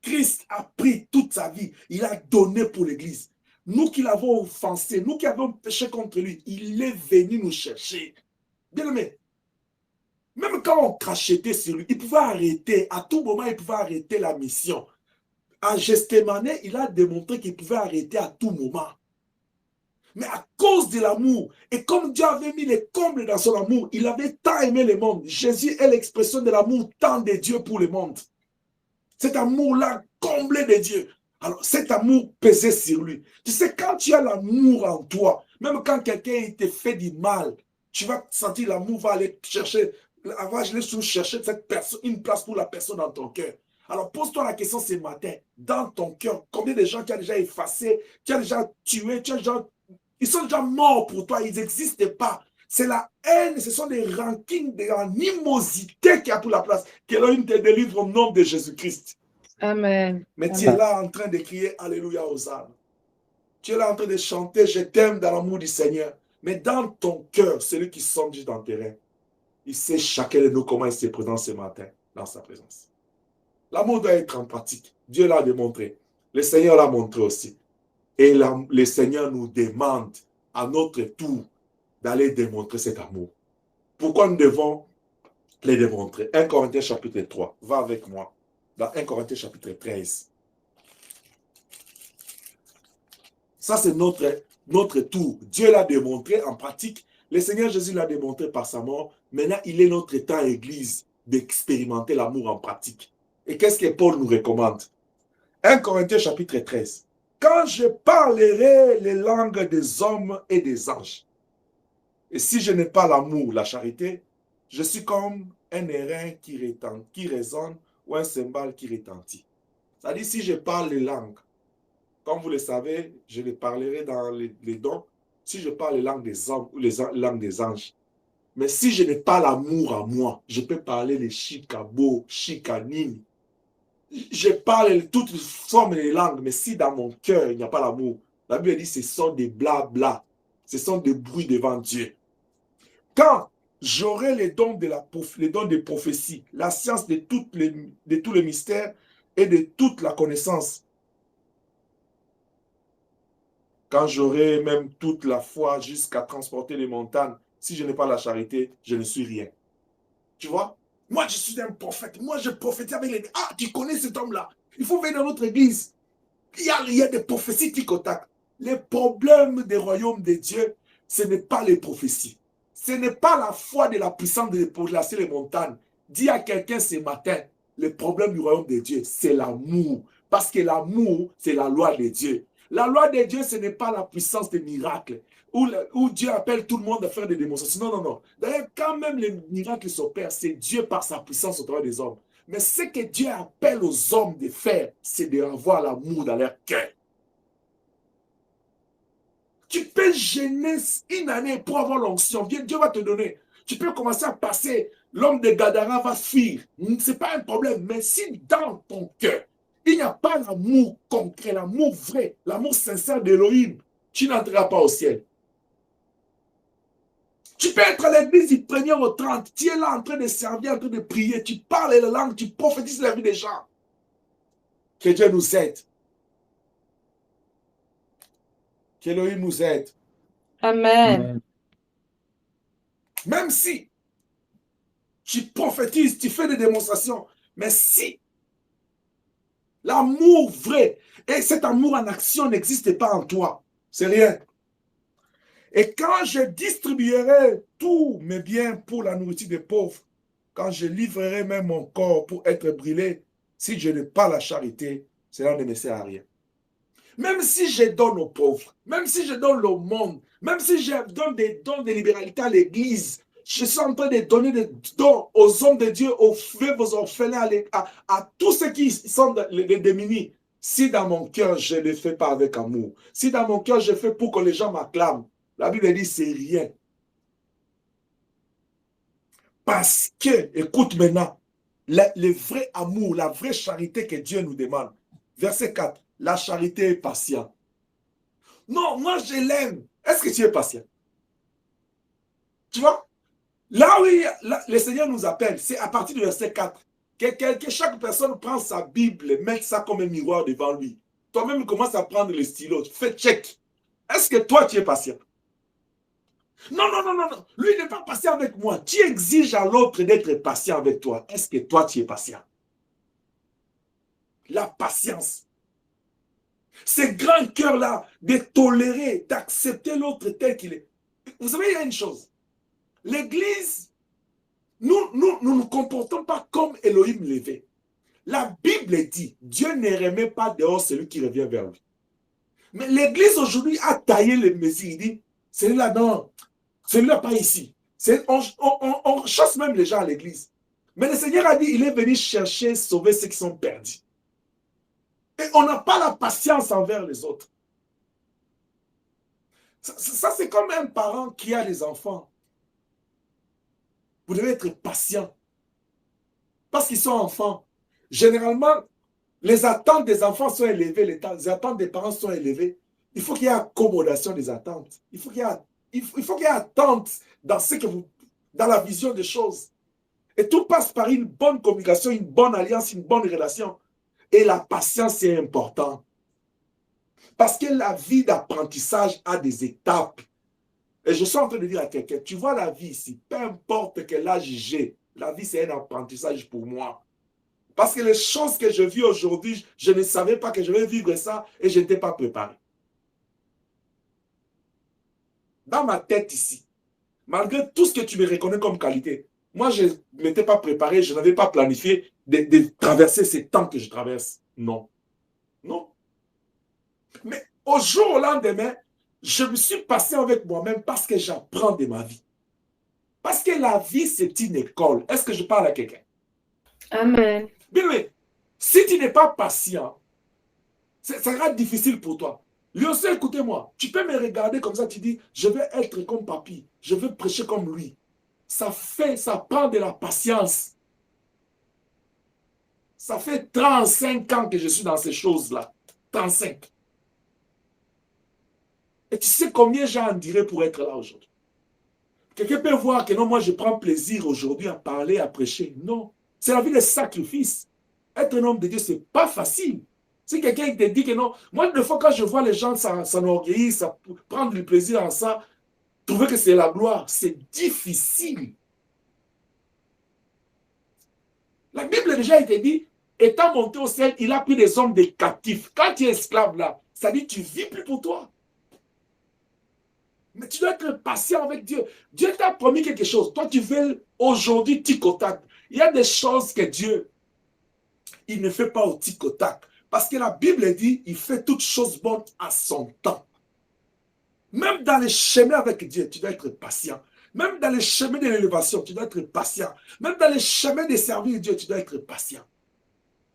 Christ a pris toute sa vie, il a donné pour l'Église. nous qui l'avons offensé, nous qui avons péché contre lui, il est venu nous chercher. Bien aimé, même quand on crachetait sur lui, il pouvait arrêter, à tout moment, il pouvait arrêter la mission. À Gethsémane, il a démontré qu'il pouvait arrêter à tout moment. Mais à cause de l'amour, et comme Dieu avait mis les combles dans son amour, il avait tant aimé le monde. Jésus est l'expression de l'amour tant de Dieu pour le monde. Cet amour-là, comblé de Dieu. Alors, cet amour pesait sur lui. Tu sais, quand tu as l'amour en toi, même quand quelqu'un te fait du mal, tu vas sentir l'amour va aller chercher, chercher cette personne, une place pour la personne dans ton cœur. Alors, pose-toi la question ce matin, dans ton cœur, combien de gens tu as déjà effacé, tu as déjà tué, ils sont déjà morts pour toi, ils n'existent pas. C'est la haine, ce sont des rankings, des animosités qui a pour la place. Qu'Élohim te délivre au nom de Jésus-Christ. Amen. Mais tu es là en train de crier Alléluia aux âmes. Tu es là en train de chanter Je t'aime dans l'amour du Seigneur. Mais dans ton cœur, celui qui songe dans tes rêves, il sait chacun de nous comment il se présente ce matin dans sa présence. L'amour doit être en pratique. Dieu l'a démontré. Le Seigneur l'a montré aussi. Et le Seigneur nous demande à notre tour d'aller démontrer cet amour. Pourquoi nous devons les démontrer? 1 Corinthiens chapitre 3. Va avec moi. Dans 1 Corinthiens chapitre 13. Ça, c'est notre tour. Dieu l'a démontré en pratique. Le Seigneur Jésus l'a démontré par sa mort. Maintenant, il est notre temps, Église, d'expérimenter l'amour en pratique. Et qu'est-ce que Paul nous recommande? 1 Corinthiens chapitre 13. Quand je parlerai les langues des hommes et des anges, et si je n'ai pas l'amour, la charité, je suis comme un airain qui résonne ou un cymbale qui retentit. C'est-à-dire, si je parle les langues, comme vous le savez, je les parlerai dans les dons, si je parle les langues des hommes ou les langues des anges. Mais si je n'ai pas l'amour en moi, je peux parler les chicabo, chicanini. Je parle toutes formes de langues, mais si dans mon cœur, il n'y a pas l'amour, la Bible dit ce sont des blabla, ce sont des bruits devant Dieu. Quand j'aurai les dons de prophétie, la science de tous les mystères et de toute la connaissance, quand j'aurai même toute la foi jusqu'à transporter les montagnes, si je n'ai pas la charité, je ne suis rien. Tu vois? Moi, je suis un prophète. Moi, je prophétise avec les... Ah, tu connais cet homme-là. Il faut venir dans notre église. Il y a des prophéties tic au tac. Les problèmes des royaumes de Dieu, ce n'est pas les prophéties. Ce n'est pas la foi de la puissance de déplacer les montagnes. Dis à quelqu'un ce matin, le problème du royaume de Dieu, c'est l'amour. Parce que l'amour, c'est la loi de Dieu. La loi de Dieu, ce n'est pas la puissance des miracles. Où Dieu appelle tout le monde à faire des démonstrations. Non, non, non. D'ailleurs, quand même les miracles s'opèrent, c'est Dieu par sa puissance au travers des hommes. Mais ce que Dieu appelle aux hommes de faire, c'est d'avoir l'amour dans leur cœur. Tu peux gêner une année pour avoir l'onction. Dieu va te donner. Tu peux commencer à passer. L'homme de Gadara va fuir. Ce n'est pas un problème. Mais si dans ton cœur, il n'y a pas l'amour concret, l'amour vrai, l'amour sincère d'Élohim, tu n'entreras pas au ciel. Tu peux être à l'église du 1er au 30. Tu es là en train de servir, en train de prier. Tu parles la langue, tu prophétises la vie des gens. Que Dieu nous aide. Qu'Élohim nous aide. Amen. Même si tu prophétises, tu fais des démonstrations, mais si l'amour vrai et cet amour en action n'existe pas en toi, c'est rien. Et quand je distribuerai tous mes biens pour la nourriture des pauvres, quand je livrerai même mon corps pour être brûlé, si je n'ai pas la charité, cela ne me sert à rien. Même si je donne aux pauvres, même si je donne au monde, même si je donne des dons de libéralité à l'église, je suis en train de donner des dons aux hommes de Dieu, aux veuves, aux orphelins, à tous ceux qui sont les démunis. Si dans mon cœur, je ne le fais pas avec amour, si dans mon cœur, je fais pour que les gens m'acclament, la Bible dit c'est rien. Parce que, écoute maintenant, le vrai amour, la vraie charité que Dieu nous demande. Verset 4, la charité est patiente. Non, moi je l'aime. Est-ce que tu es patient? Tu vois? Là où le Seigneur nous appelle, c'est à partir du verset 4. Que chaque personne prend sa Bible, mette ça comme un miroir devant lui. toi-même commence à prendre le stylo, fais check. Est-ce que toi, tu es patient? Non, non, non, non, non. Lui n'est pas patient avec moi. Tu exiges à l'autre d'être patient avec toi. Est-ce que toi, tu es patient? La patience. Ce grand cœur-là, de tolérer, d'accepter l'autre tel qu'il est. Vous savez, il y a une chose. L'Église, nous nous comportons pas comme Elohim l'éveille. La Bible dit, Dieu ne remet pas dehors celui qui revient vers lui. Mais l'Église aujourd'hui a taillé les mesures. Il dit, celui-là, non, celui-là, pas ici. On chasse même les gens à l'Église. Mais le Seigneur a dit, il est venu chercher, sauver ceux qui sont perdus. Et on n'a pas la patience envers les autres. Ça c'est comme un parent qui a des enfants. Vous devez être patient. Parce qu'ils sont enfants. Généralement, les attentes des enfants sont élevées, les attentes des parents sont élevées. Il faut qu'il y ait accommodation des attentes. Il faut qu'il y ait attente dans dans la vision des choses. Et tout passe par une bonne communication, une bonne alliance, une bonne relation. Et la patience est importante. Parce que la vie d'apprentissage a des étapes. Et je suis en train de dire à quelqu'un, tu vois la vie ici, peu importe quel âge j'ai, la vie c'est un apprentissage pour moi. Parce que les choses que je vis aujourd'hui, je ne savais pas que je vais vivre ça et je n'étais pas préparé. Dans ma tête ici, malgré tout ce que tu me reconnais comme qualité, moi je ne m'étais pas préparé, je n'avais pas planifié de traverser ces temps que je traverse. Non. Non. Mais au jour au lendemain, je me suis passé avec moi-même parce que j'apprends de ma vie. Parce que la vie, c'est une école. Est-ce que je parle à quelqu'un? Amen. Bien, mais si tu n'es pas patient, ça sera difficile pour toi. Lui aussi, écoutez-moi, tu peux me regarder comme ça, tu dis, je veux être comme papy, je veux prêcher comme lui. Ça prend de la patience. Ça fait 35 ans que je suis dans ces choses-là. 35. Et tu sais combien j'en dirais pour être là aujourd'hui? Quelqu'un peut voir que non, moi je prends plaisir aujourd'hui à parler, à prêcher. Non. C'est la vie de sacrifice. Être un homme de Dieu, ce n'est pas facile. Si quelqu'un te dit que non, moi, des fois, quand je vois les gens s'enorgueillir, prendre du plaisir en ça, trouver que c'est la gloire, c'est difficile. La Bible a déjà été dit, étant monté au ciel, il a pris des hommes des captifs. Quand tu es esclave là, ça dit que tu ne vis plus pour toi. Mais tu dois être patient avec Dieu. Dieu t'a promis quelque chose. Toi, tu veux aujourd'hui tic au tac. Il y a des choses que Dieu, il ne fait pas au tic au tac. Parce que la Bible dit, il fait toutes choses bonnes à son temps. Même dans les chemins avec Dieu, tu dois être patient. Même dans les chemins de l'élévation, tu dois être patient. Même dans les chemins de servir Dieu, tu dois être patient.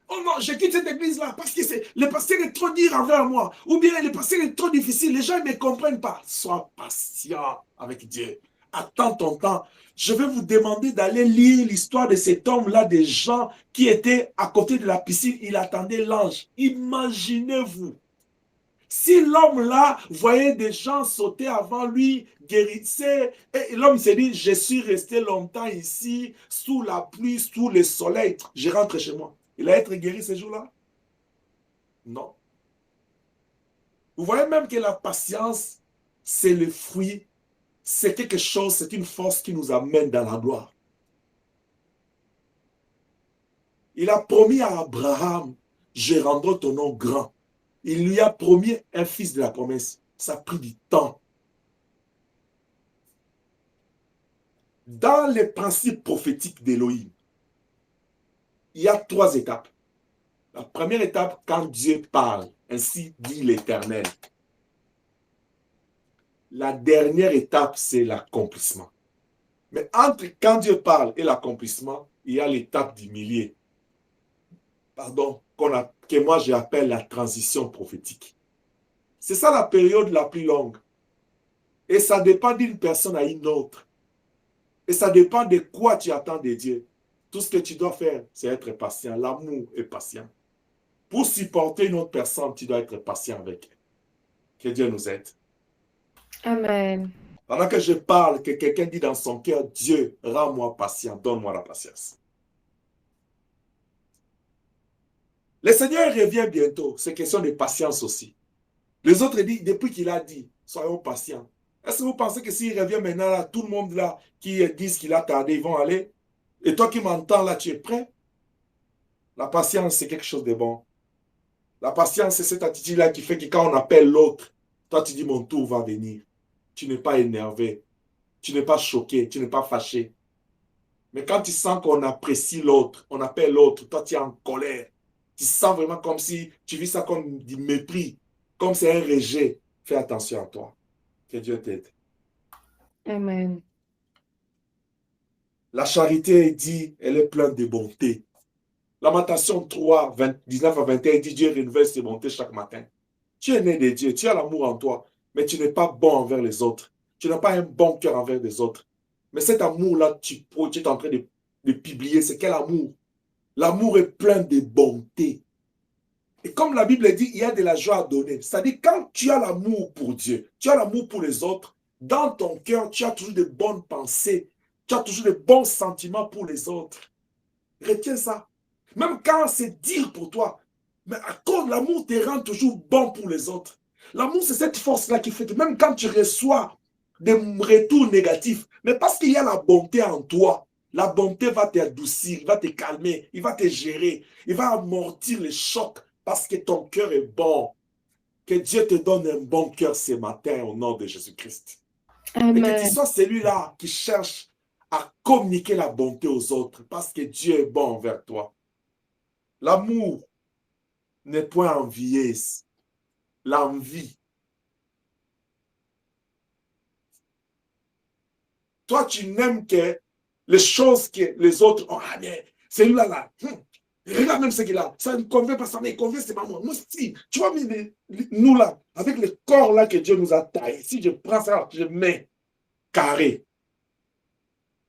Oh non, je quitte cette église-là parce que le pasteur est trop dur envers moi. Ou bien le pasteur est trop difficile. Les gens ne me comprennent pas. Sois patient avec Dieu. Attends ton temps. Je vais vous demander d'aller lire l'histoire de cet homme-là, des gens qui étaient à côté de la piscine. Il attendait l'ange. Imaginez-vous. Si l'homme-là voyait des gens sauter avant lui, guérissait, et l'homme s'est dit, je suis resté longtemps ici, sous la pluie, sous le soleil, je rentre chez moi. Il va être guéri ce jour-là? Non. Vous voyez même que la patience, c'est le fruit, c'est quelque chose, c'est une force qui nous amène dans la gloire. Il a promis à Abraham, je rendrai ton nom grand. Il lui a promis un fils de la promesse. Ça a pris du temps. Dans les principes prophétiques d'Élohim, il y a 3 étapes. La première étape, quand Dieu parle, ainsi dit l'Éternel. La dernière étape, c'est l'accomplissement. Mais entre quand Dieu parle et l'accomplissement, il y a l'étape du milieu. Pardon, que moi j'appelle la transition prophétique. C'est ça la période la plus longue. Et ça dépend d'une personne à une autre. Et ça dépend de quoi tu attends de Dieu. Tout ce que tu dois faire, c'est être patient. L'amour est patient. Pour supporter une autre personne, tu dois être patient avec elle. Que Dieu nous aide. Amen. Pendant que je parle, que quelqu'un dit dans son cœur, Dieu, rends-moi patient, donne-moi la patience. Le Seigneur revient bientôt. C'est question de patience aussi. Les autres disent, depuis qu'il a dit, soyons patients. Est-ce que vous pensez que s'il revient maintenant, là, tout le monde là qui disent qu'il a tardé, ils vont aller? Et toi qui m'entends là, tu es prêt? La patience, c'est quelque chose de bon. La patience, c'est cette attitude-là qui fait que quand on appelle l'autre, toi tu dis mon tour va venir. Tu n'es pas énervé, tu n'es pas choqué, tu n'es pas fâché. Mais quand tu sens qu'on apprécie l'autre, on appelle l'autre, toi tu es en colère. Tu sens vraiment comme si tu vis ça comme du mépris, comme c'est un rejet. Fais attention à toi. Que Dieu t'aide. Amen. La charité dit, elle est pleine de bonté. Lamentation 3, 19 à 21 dit Dieu renouvelle ses bontés chaque matin. Tu es né de Dieu, tu as l'amour en toi, mais tu n'es pas bon envers les autres. Tu n'as pas un bon cœur envers les autres. Mais cet amour-là, tu es en train de publier. C'est quel amour? L'amour est plein de bonté. Et comme la Bible dit, il y a de la joie à donner. C'est-à-dire, quand tu as l'amour pour Dieu, tu as l'amour pour les autres, dans ton cœur, tu as toujours de bonnes pensées. Tu as toujours de bons sentiments pour les autres. Retiens ça. Même quand c'est dur pour toi, mais à cause de l'amour te rend toujours bon pour les autres. L'amour, c'est cette force-là qui fait que même quand tu reçois des retours négatifs, mais parce qu'il y a la bonté en toi, la bonté va t'adoucir, il va te calmer, il va te gérer, il va amortir les chocs parce que ton cœur est bon. Que Dieu te donne un bon cœur ce matin au nom de Jésus-Christ. Et que tu Amen. sois celui-là qui cherche à communiquer la bonté aux autres parce que Dieu est bon envers toi. L'amour n'est point envié, l'envie. Toi, tu n'aimes que les choses que les autres ont. Ah, mais celui-là, là, regarde même ce qu'il a. Ça ne convient pas, ça ne convient, c'est pas moi. Moi, si, tu vois, nous là, avec le corps là que Dieu nous a taillé, si je prends ça, je mets carré.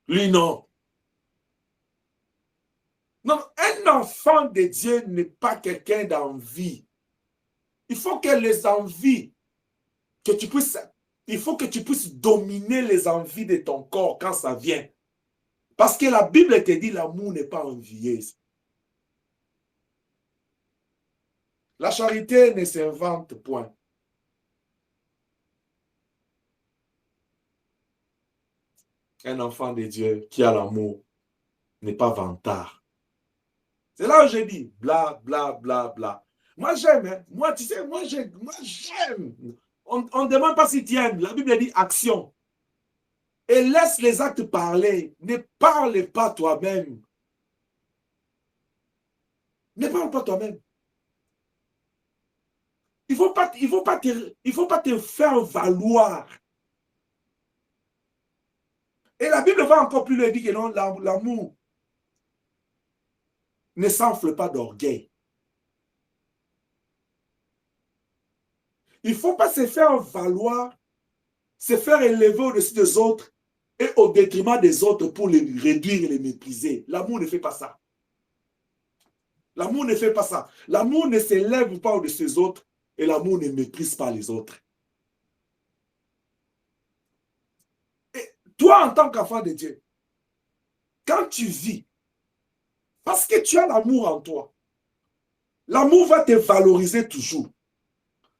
Lui, non. Non, un enfant de Dieu n'est pas quelqu'un d'envie. Il faut que les envies, il faut que tu puisses dominer les envies de ton corps quand ça vient. Parce que la Bible te dit l'amour n'est pas envié. La charité ne s'invente point. Un enfant de Dieu qui a l'amour n'est pas vantard. C'est là où j'ai dit bla, bla, bla, bla. Moi, j'aime. Hein? Moi, tu sais, moi, j'aime. On ne demande pas si tu aimes. La Bible dit action. Et laisse les actes parler. Ne parle pas toi-même. Ne parle pas toi-même. Il ne faut pas te faire valoir. Et la Bible va encore plus le dire que non, l'amour ne s'enfle pas d'orgueil. Il ne faut pas se faire valoir, se faire élever au-dessus des autres et au détriment des autres pour les réduire et les mépriser. L'amour ne fait pas ça. L'amour ne fait pas ça. L'amour ne s'élève pas au-dessus des autres et l'amour ne méprise pas les autres. Et toi, en tant qu'enfant de Dieu, quand tu vis, parce que tu as l'amour en toi, l'amour va te valoriser toujours.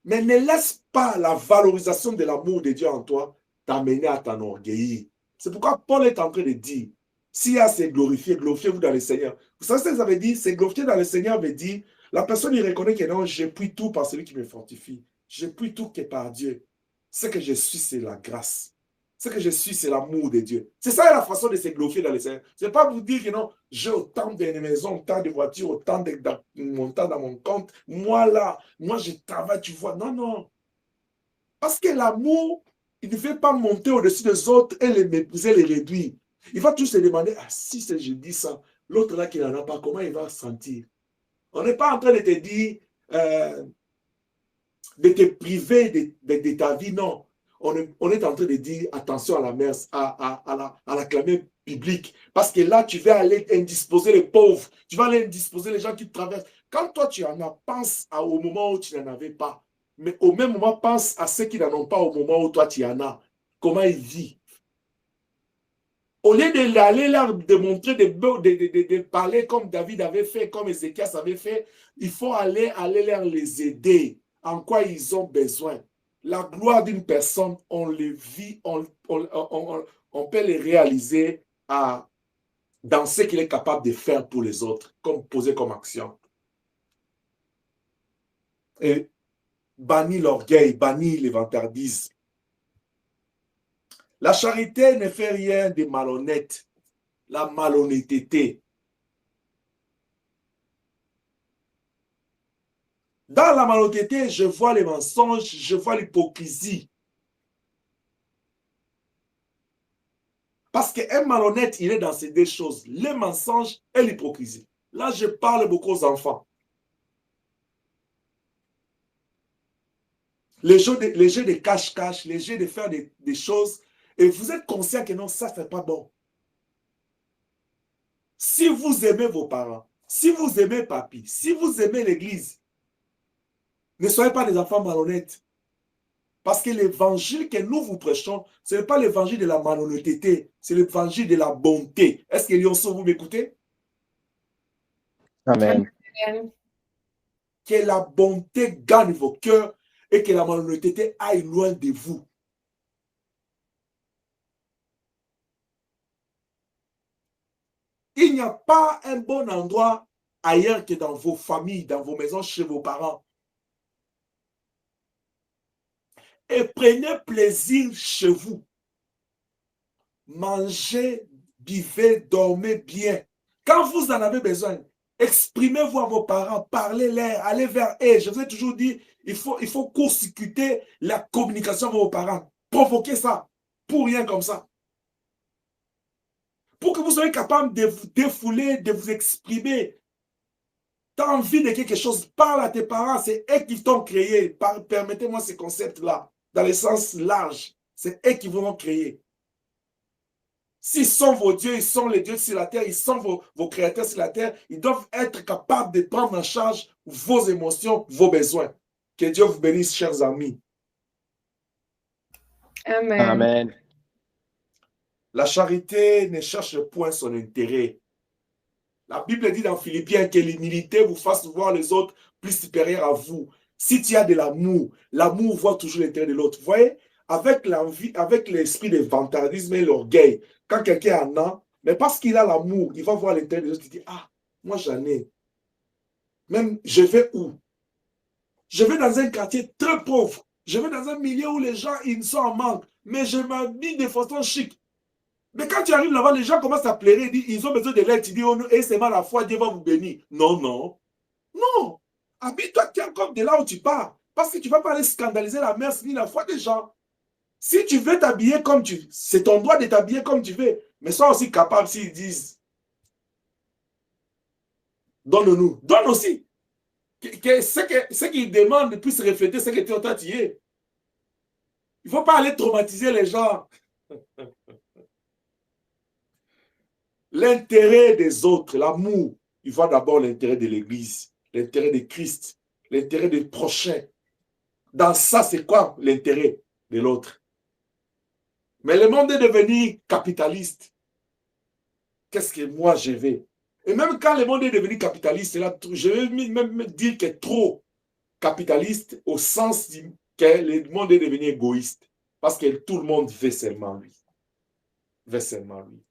Mais ne laisse pas la valorisation de l'amour de Dieu en toi t'amener à t'enorgueillir. C'est pourquoi Paul est en train de dire, s'il y a c'est glorifié, glorifiez-vous dans le Seigneur. Vous savez ce que ça veut dire? C'est glorifier dans le Seigneur veut dire, la personne il reconnaît que non, j'ai pris tout par celui qui me fortifie. J'ai pris tout que par Dieu. Ce que je suis, c'est la grâce. Ce que je suis, c'est l'amour de Dieu. C'est ça la façon de se glorifier dans le Seigneur. Ce n'est pas vous dire que non, j'ai autant de maisons, autant de voitures, autant de montants dans mon compte. Moi là, moi je travaille, tu vois. Non, non. Parce que l'amour, il ne fait pas monter au-dessus des autres et les mépriser, les réduire. Il va toujours se demander, ah si je dis ça, l'autre là qui n'en a pas, comment il va se sentir? On n'est pas en train de te dire, de te priver de ta vie, non. On est en train de dire attention à la mère, à la clamée publique. Parce que là, tu vas aller indisposer les pauvres. Tu vas aller indisposer les gens qui te traversent. Quand toi, tu en as, pense au moment où tu n'en avais pas. Mais au même moment, pense à ceux qui n'en ont pas au moment où toi, tu en as. Comment ils vivent. Au lieu d'aller leur démontrer, de parler comme David avait fait, comme Ézéchias avait fait, il faut aller leur les aider. En quoi ils ont besoin. La gloire d'une personne, on le vit, on peut le réaliser dans ce qu'il est capable de faire pour les autres, comme poser comme action. Et bannir l'orgueil, bannir les vantardises. La charité ne fait rien de malhonnête. La malhonnêteté. Dans la malhonnêteté, je vois les mensonges, je vois l'hypocrisie. Parce qu'un malhonnête, il est dans ces deux choses, les mensonges et l'hypocrisie. Là, je parle beaucoup aux enfants. Les jeux de cache-cache, les jeux de faire des choses, et vous êtes conscient que non, ça ne fait pas bon. Si vous aimez vos parents, si vous aimez papy, si vous aimez l'église, ne soyez pas des enfants malhonnêtes. Parce que l'évangile que nous vous prêchons, ce n'est pas l'évangile de la malhonnêteté, c'est l'évangile de la bonté. Est-ce que Lyonceau, vous m'écoutez? Amen. Que la bonté gagne vos cœurs et que la malhonnêteté aille loin de vous. Il n'y a pas un bon endroit ailleurs que dans vos familles, dans vos maisons, chez vos parents. Et prenez plaisir chez vous. Mangez, buvez, dormez bien. Quand vous en avez besoin, exprimez-vous à vos parents, parlez-leur, allez vers eux. Je vous ai toujours dit, il faut court-circuiter la communication avec vos parents. Provoquez ça, pour rien comme ça. Pour que vous soyez capable de vous défouler, de vous exprimer. Tu as envie de quelque chose, parle à tes parents, c'est eux qui t'ont créé. Permettez-moi ce concept-là, dans le sens large. C'est eux qui vous ont créé. S'ils sont vos dieux, ils sont les dieux sur la terre, ils sont vos créateurs sur la terre, ils doivent être capables de prendre en charge vos émotions, vos besoins. Que Dieu vous bénisse, chers amis. Amen. Amen. La charité ne cherche point son intérêt. La Bible dit dans Philippiens que l'humilité vous fasse voir les autres plus supérieurs à vous. Si tu as de l'amour, l'amour voit toujours l'intérêt de l'autre. Vous voyez, avec l'envie, avec l'esprit de vantarisme et l'orgueil, quand quelqu'un en a, mais parce qu'il a l'amour, il va voir l'intérêt de l'autre, il dit, ah, moi j'en ai. Même, je vais où? Je vais dans un quartier très pauvre. Je vais dans un milieu où les gens, ils sont en manque. Mais je m'habille de façon chic. Mais quand tu arrives là-bas, les gens commencent à pleurer, ils ont besoin de l'aide. Tu dis, oh, et c'est mal la foi, Dieu va vous bénir. Non, non. Non. Habille-toi, tiens comme de là où tu pars. Parce que tu ne vas pas aller scandaliser la messe ni la foi des gens. Si tu veux t'habiller comme tu veux, c'est ton droit de t'habiller comme tu veux. Mais sois aussi capable s'ils disent, donne-nous. Donne aussi. Ce qu'ils demandent puisse refléter ce que tu as tiré. Il ne faut pas aller traumatiser les gens. L'intérêt des autres, l'amour, il voit d'abord l'intérêt de l'Église, l'intérêt de Christ, l'intérêt des prochains. Dans ça, c'est quoi l'intérêt de l'autre? Mais le monde est devenu capitaliste. Qu'est-ce que moi je vais? Et même quand le monde est devenu capitaliste, là, je vais même dire qu'il est trop capitaliste au sens que le monde est devenu égoïste. Parce que tout le monde veut seulement lui. Veut seulement lui.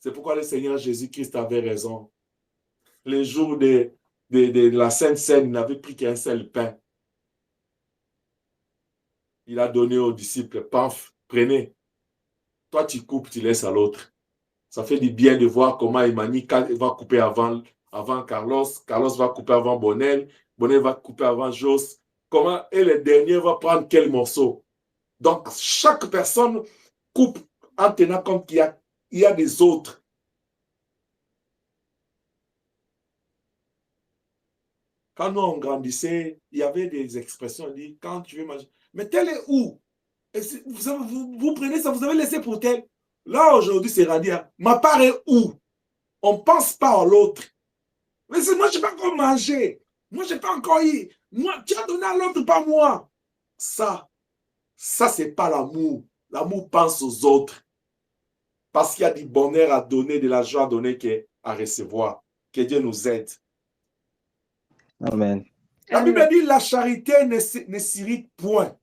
C'est pourquoi le Seigneur Jésus-Christ avait raison. Les jours de la Sainte Seine, il n'avait pris qu'un seul pain. Il a donné aux disciples, paf, prenez. Toi, tu coupes, tu laisses à l'autre. Ça fait du bien de voir comment Emmanuel va couper avant Carlos. Carlos va couper avant Bonnel. Bonnel va couper avant Jos. Comment, et le dernier va prendre quel morceau? Donc, chaque personne coupe en tenant compte qu'il y a des autres. Quand nous on grandissait, il y avait des expressions, on dit, quand tu veux manger, mais tel est où? Et vous prenez ça, vous avez laissé pour tel. Là, aujourd'hui, c'est rendu, ma part est où? On ne pense pas à l'autre. Mais moi, je n'ai pas encore mangé. Moi, je n'ai pas encore eu. Moi, tu as donné à l'autre, pas moi. Ça, c'est pas l'amour. L'amour pense aux autres. Parce qu'il y a du bonheur à donner, de la joie à donner qu'à recevoir. Que Dieu nous aide. Amen. La Bible dit la charité ne s'irrite point.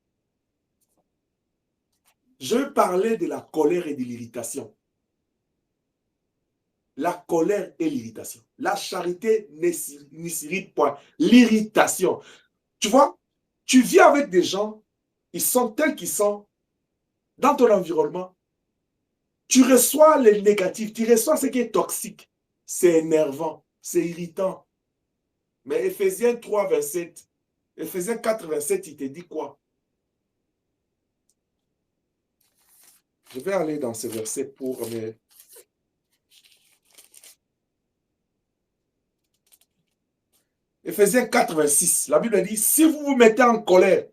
Je veux parler de la colère et de l'irritation. La colère et l'irritation. La charité ne s'irrite point. L'irritation. Tu vois, tu vis avec des gens, ils sont tels qu'ils sont dans ton environnement. Tu reçois les négatifs, tu reçois ce qui est toxique. C'est énervant, c'est irritant. Mais Ephésiens 3, 27, Ephésiens 4, 27, il te dit quoi? Je vais aller dans ce verset pour... Ephésiens 4, 26, la Bible dit, si vous vous mettez en colère,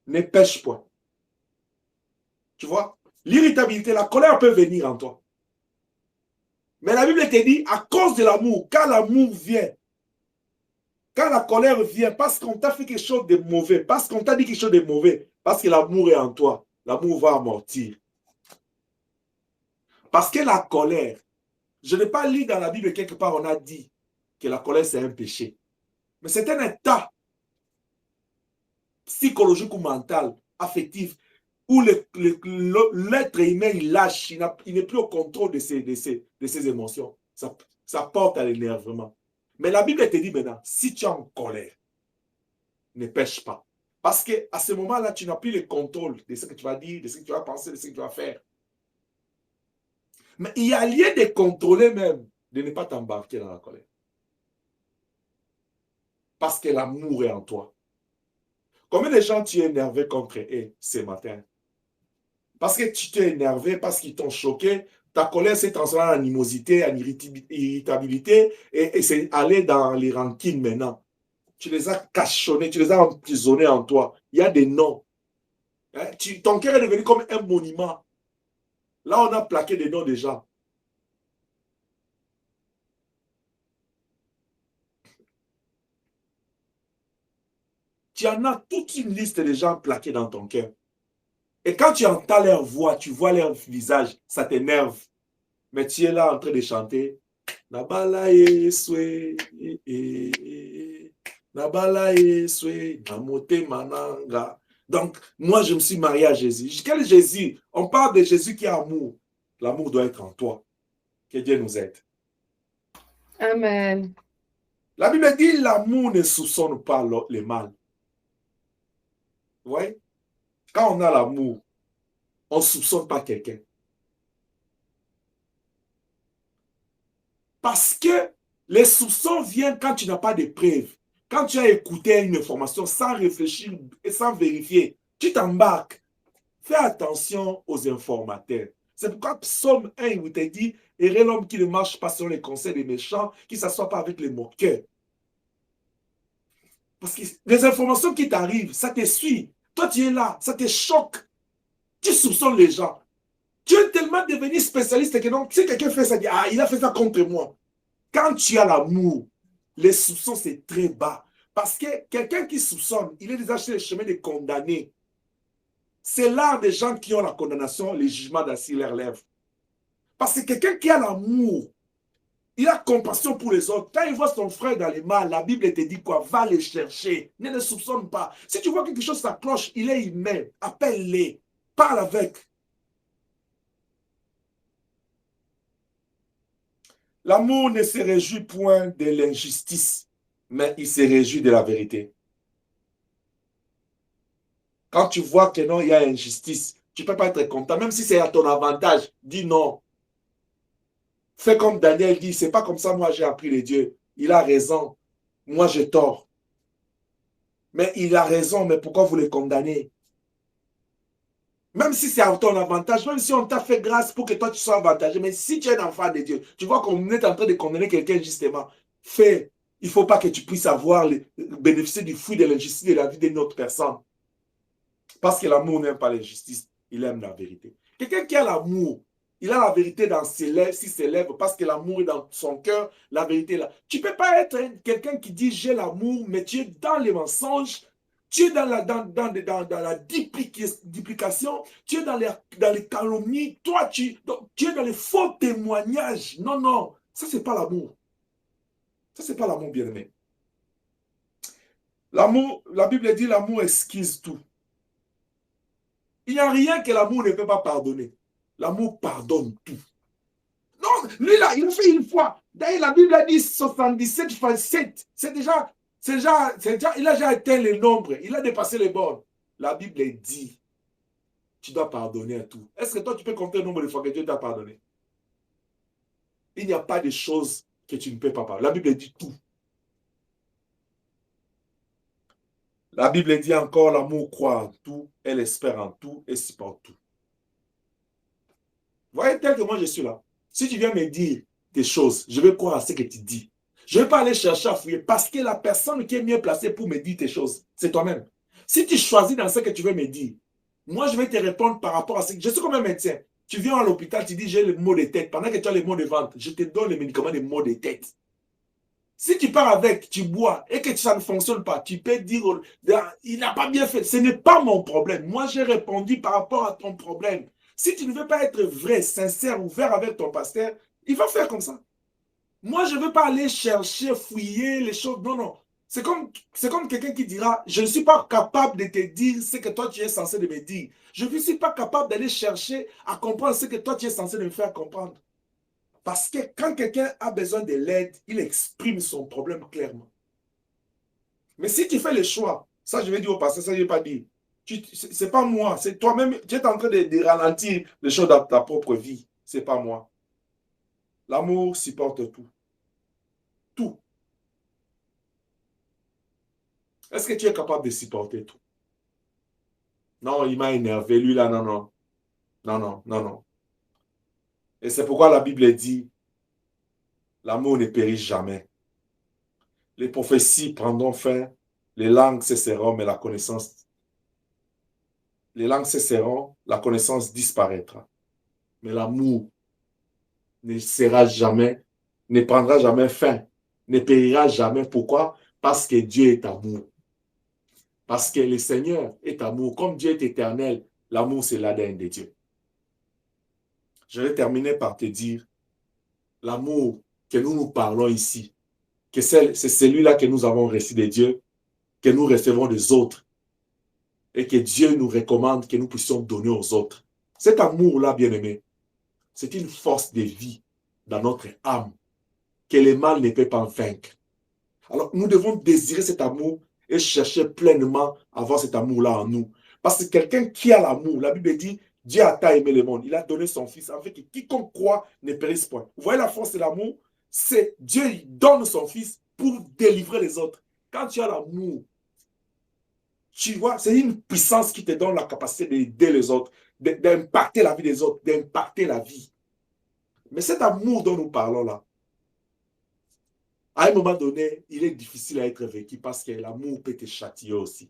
ne pêche point. Tu vois? L'irritabilité, la colère peut venir en toi. Mais la Bible te dit, à cause de l'amour, quand l'amour vient, quand la colère vient, parce qu'on t'a fait quelque chose de mauvais, parce qu'on t'a dit quelque chose de mauvais, parce que l'amour est en toi, l'amour va amortir. Parce que la colère, je n'ai pas lu dans la Bible quelque part, on a dit que la colère c'est un péché. Mais c'est un état psychologique ou mental, affectif, où l'être humain, il lâche, il n'est plus au contrôle de ses émotions. Ça porte à l'énervement. Mais la Bible te dit maintenant, si tu es en colère, ne pêche pas. Parce qu'à ce moment-là, tu n'as plus le contrôle de ce que tu vas dire, de ce que tu vas penser, de ce que tu vas faire. Mais il y a lieu de contrôler même, de ne pas t'embarquer dans la colère. Parce que l'amour est en toi. Combien de gens tu es énervé contre eux ce matin? Parce que tu t'es énervé, parce qu'ils t'ont choqué, ta colère s'est transformée en animosité, en irritabilité, et c'est allé dans les rancines maintenant. Tu les as cachonnés, tu les as emprisonnés en toi. Il y a des noms. Hein? Ton cœur est devenu comme un monument. Là, on a plaqué des noms de gens. Tu en as toute une liste de gens plaqués dans ton cœur. Et quand tu entends leur voix, tu vois leur visage, ça t'énerve. Mais tu es là en train de chanter. Nabalaye swe, nabalaye swe, namote mananga. Donc, moi, je me suis marié à Jésus. Quel Jésus? On parle de Jésus qui est amour. L'amour doit être en toi. Que Dieu nous aide. Amen. La Bible dit l'amour ne soupçonne pas le mal. Vous voyez? Quand on a l'amour, on ne soupçonne pas quelqu'un. Parce que les soupçons viennent quand tu n'as pas de preuves. Quand tu as écouté une information sans réfléchir et sans vérifier, tu t'embarques. Fais attention aux informateurs. C'est pourquoi Psaume 1, il te dit, « Heureux l'homme qui ne marche pas selon les conseils des méchants, qui ne s'assoit pas avec les moqueurs. » Parce que les informations qui t'arrivent, ça te suit. Toi, tu es là, ça te choque. Tu soupçonnes les gens. Tu es tellement devenu spécialiste que non, si quelqu'un fait ça, dit, ah, il a fait ça contre moi. Quand tu as l'amour, les soupçons, c'est très bas. Parce que quelqu'un qui soupçonne, il est déjà sur le chemin de condamner. C'est là des gens qui ont la condamnation, les jugements d'assis leurs lèvres. Parce que quelqu'un qui a l'amour, il a compassion pour les autres. Quand il voit son frère dans les mal, la Bible te dit quoi? Va les chercher. Ne les soupçonne pas. Si tu vois quelque chose s'accroche, il est humain. Appelle-les. Parle avec. L'amour ne se réjouit point de l'injustice, mais il se réjouit de la vérité. Quand tu vois que non, il y a injustice, tu ne peux pas être content. Même si c'est à ton avantage, dis non. Fais comme Daniel dit, c'est pas comme ça, moi j'ai appris les dieux. Il a raison. Moi j'ai tort. Mais il a raison, mais pourquoi vous le condamnez? Même si c'est à ton avantage, même si on t'a fait grâce pour que toi tu sois avantagé, mais si tu es un enfant de Dieu, tu vois qu'on est en train de condamner quelqu'un justement, fais. Il ne faut pas que tu puisses bénéficier du fruit de l'injustice de la vie d'une autre personne. Parce que l'amour n'aime pas l'injustice, il aime la vérité. Quelqu'un qui a l'amour, il a la vérité dans ses lèvres, si ses lèvres, parce que l'amour est dans son cœur, la vérité est là. Tu ne peux pas être quelqu'un qui dit j'ai l'amour, mais tu es dans les mensonges, tu es dans la duplication, tu es dans les calomnies, toi, tu es dans les faux témoignages. Non, non, ça, c'est pas l'amour. Ça, c'est pas l'amour, bien-aimé. L'amour, la Bible dit l'amour esquisse tout. Il n'y a rien que l'amour ne peut pas pardonner. L'amour pardonne tout. Non, lui là, il a fait une fois. D'ailleurs, la Bible a dit 77 fois 7. Il a déjà atteint le nombre. Il a dépassé les bornes. La Bible dit, tu dois pardonner à tout. Est-ce que toi, tu peux compter le nombre de fois que Dieu t'a pardonné? Il n'y a pas de choses que tu ne peux pas pardonner. La Bible dit tout. La Bible dit encore, l'amour croit en tout, elle espère en tout et supporte tout. Vous voyez, tel que moi je suis là. Si tu viens me dire des choses, je vais croire à ce que tu dis. Je ne vais pas aller chercher à fouiller parce que la personne qui est mieux placée pour me dire tes choses, c'est toi-même. Si tu choisis dans ce que tu veux me dire, moi je vais te répondre par rapport à ce que... Je suis comme un médecin. Tu viens à l'hôpital, tu dis j'ai les maux de tête. Pendant que tu as les maux de ventre, je te donne les médicaments des maux de tête. Si tu pars avec, tu bois et que ça ne fonctionne pas, tu peux dire il n'a pas bien fait. Ce n'est pas mon problème. Moi, j'ai répondu par rapport à ton problème. Si tu ne veux pas être vrai, sincère, ouvert avec ton pasteur, il va faire comme ça. Moi, je ne veux pas aller chercher, fouiller les choses. Non, non. C'est comme quelqu'un qui dira, je ne suis pas capable de te dire ce que toi tu es censé de me dire. Je ne suis pas capable d'aller chercher à comprendre ce que toi tu es censé de me faire comprendre. Parce que quand quelqu'un a besoin de l'aide, il exprime son problème clairement. Mais si tu fais le choix, ça je vais dire au pasteur, ça je ne vais pas dire. Ce n'est pas moi, c'est toi-même, tu es en train de ralentir les choses dans ta propre vie. Ce n'est pas moi. L'amour supporte tout. Tout. Est-ce que tu es capable de supporter tout? Non, il m'a énervé, lui là, non, non. Non, non, non, non. Et c'est pourquoi la Bible dit, l'amour ne périt jamais. Les prophéties prendront fin, les langues cesseront, mais la connaissance... Les langues cesseront, la connaissance disparaîtra. Mais l'amour ne sera jamais, ne prendra jamais fin, ne périra jamais. Pourquoi? Parce que Dieu est amour. Parce que le Seigneur est amour. Comme Dieu est éternel, l'amour c'est l'ADN de Dieu. Je vais terminer par te dire, l'amour que nous parlons ici, que c'est celui-là que nous avons reçu de Dieu, que nous recevons des autres, et que Dieu nous recommande que nous puissions donner aux autres. Cet amour-là, bien-aimé, c'est une force de vie dans notre âme, que le mal ne peut pas vaincre. Alors, nous devons désirer cet amour et chercher pleinement à avoir cet amour-là en nous. Parce que quelqu'un qui a l'amour, la Bible dit, Dieu a tant aimé le monde, il a donné son Fils, afin que quiconque croit ne périsse point. Vous voyez la force de l'amour? C'est Dieu donne son Fils pour délivrer les autres. Quand tu as l'amour, tu vois, c'est une puissance qui te donne la capacité d'aider les autres, d'impacter la vie des autres, d'impacter la vie. Mais cet amour dont nous parlons là, à un moment donné, il est difficile à être vécu parce que l'amour peut te châtier aussi.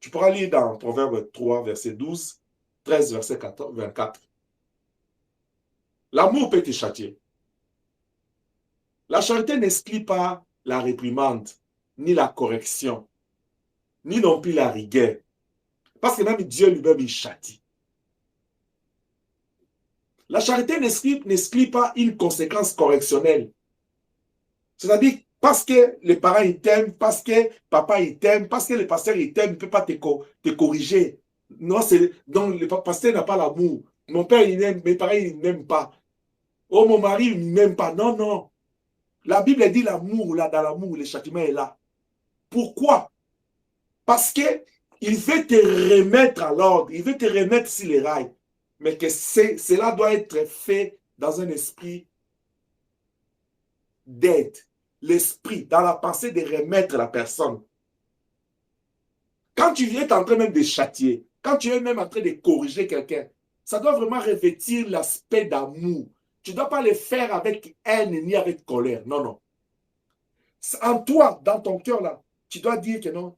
Tu pourras lire dans Proverbe 3, verset 12, 13, verset 24. L'amour peut te châtier. La charité n'exclut pas la réprimande, ni la correction, ni non plus la rigueur. Parce que même Dieu lui-même, il châtie. La charité n'exclut pas une conséquence correctionnelle. C'est-à-dire, parce que les parents ils t'aiment, parce que papa il t'aime, parce que le pasteur il t'aime, il ne peut pas te corriger. Non, donc le pasteur n'a pas l'amour. Mon père il aime, mes parents ils n'aiment pas. Oh, mon mari il ne m'aime pas. Non, non. La Bible dit l'amour, là, dans l'amour, le châtiment est là. Pourquoi? Parce que il veut te remettre à l'ordre, il veut te remettre sur les rails. Mais que cela doit être fait dans un esprit d'aide. L'esprit, dans la pensée de remettre la personne. Quand tu es en train même de châtier, quand tu es même en train de corriger quelqu'un, ça doit vraiment revêtir l'aspect d'amour. Tu ne dois pas le faire avec haine ni avec colère. Non, non. En toi, dans ton cœur, là, tu dois dire que non.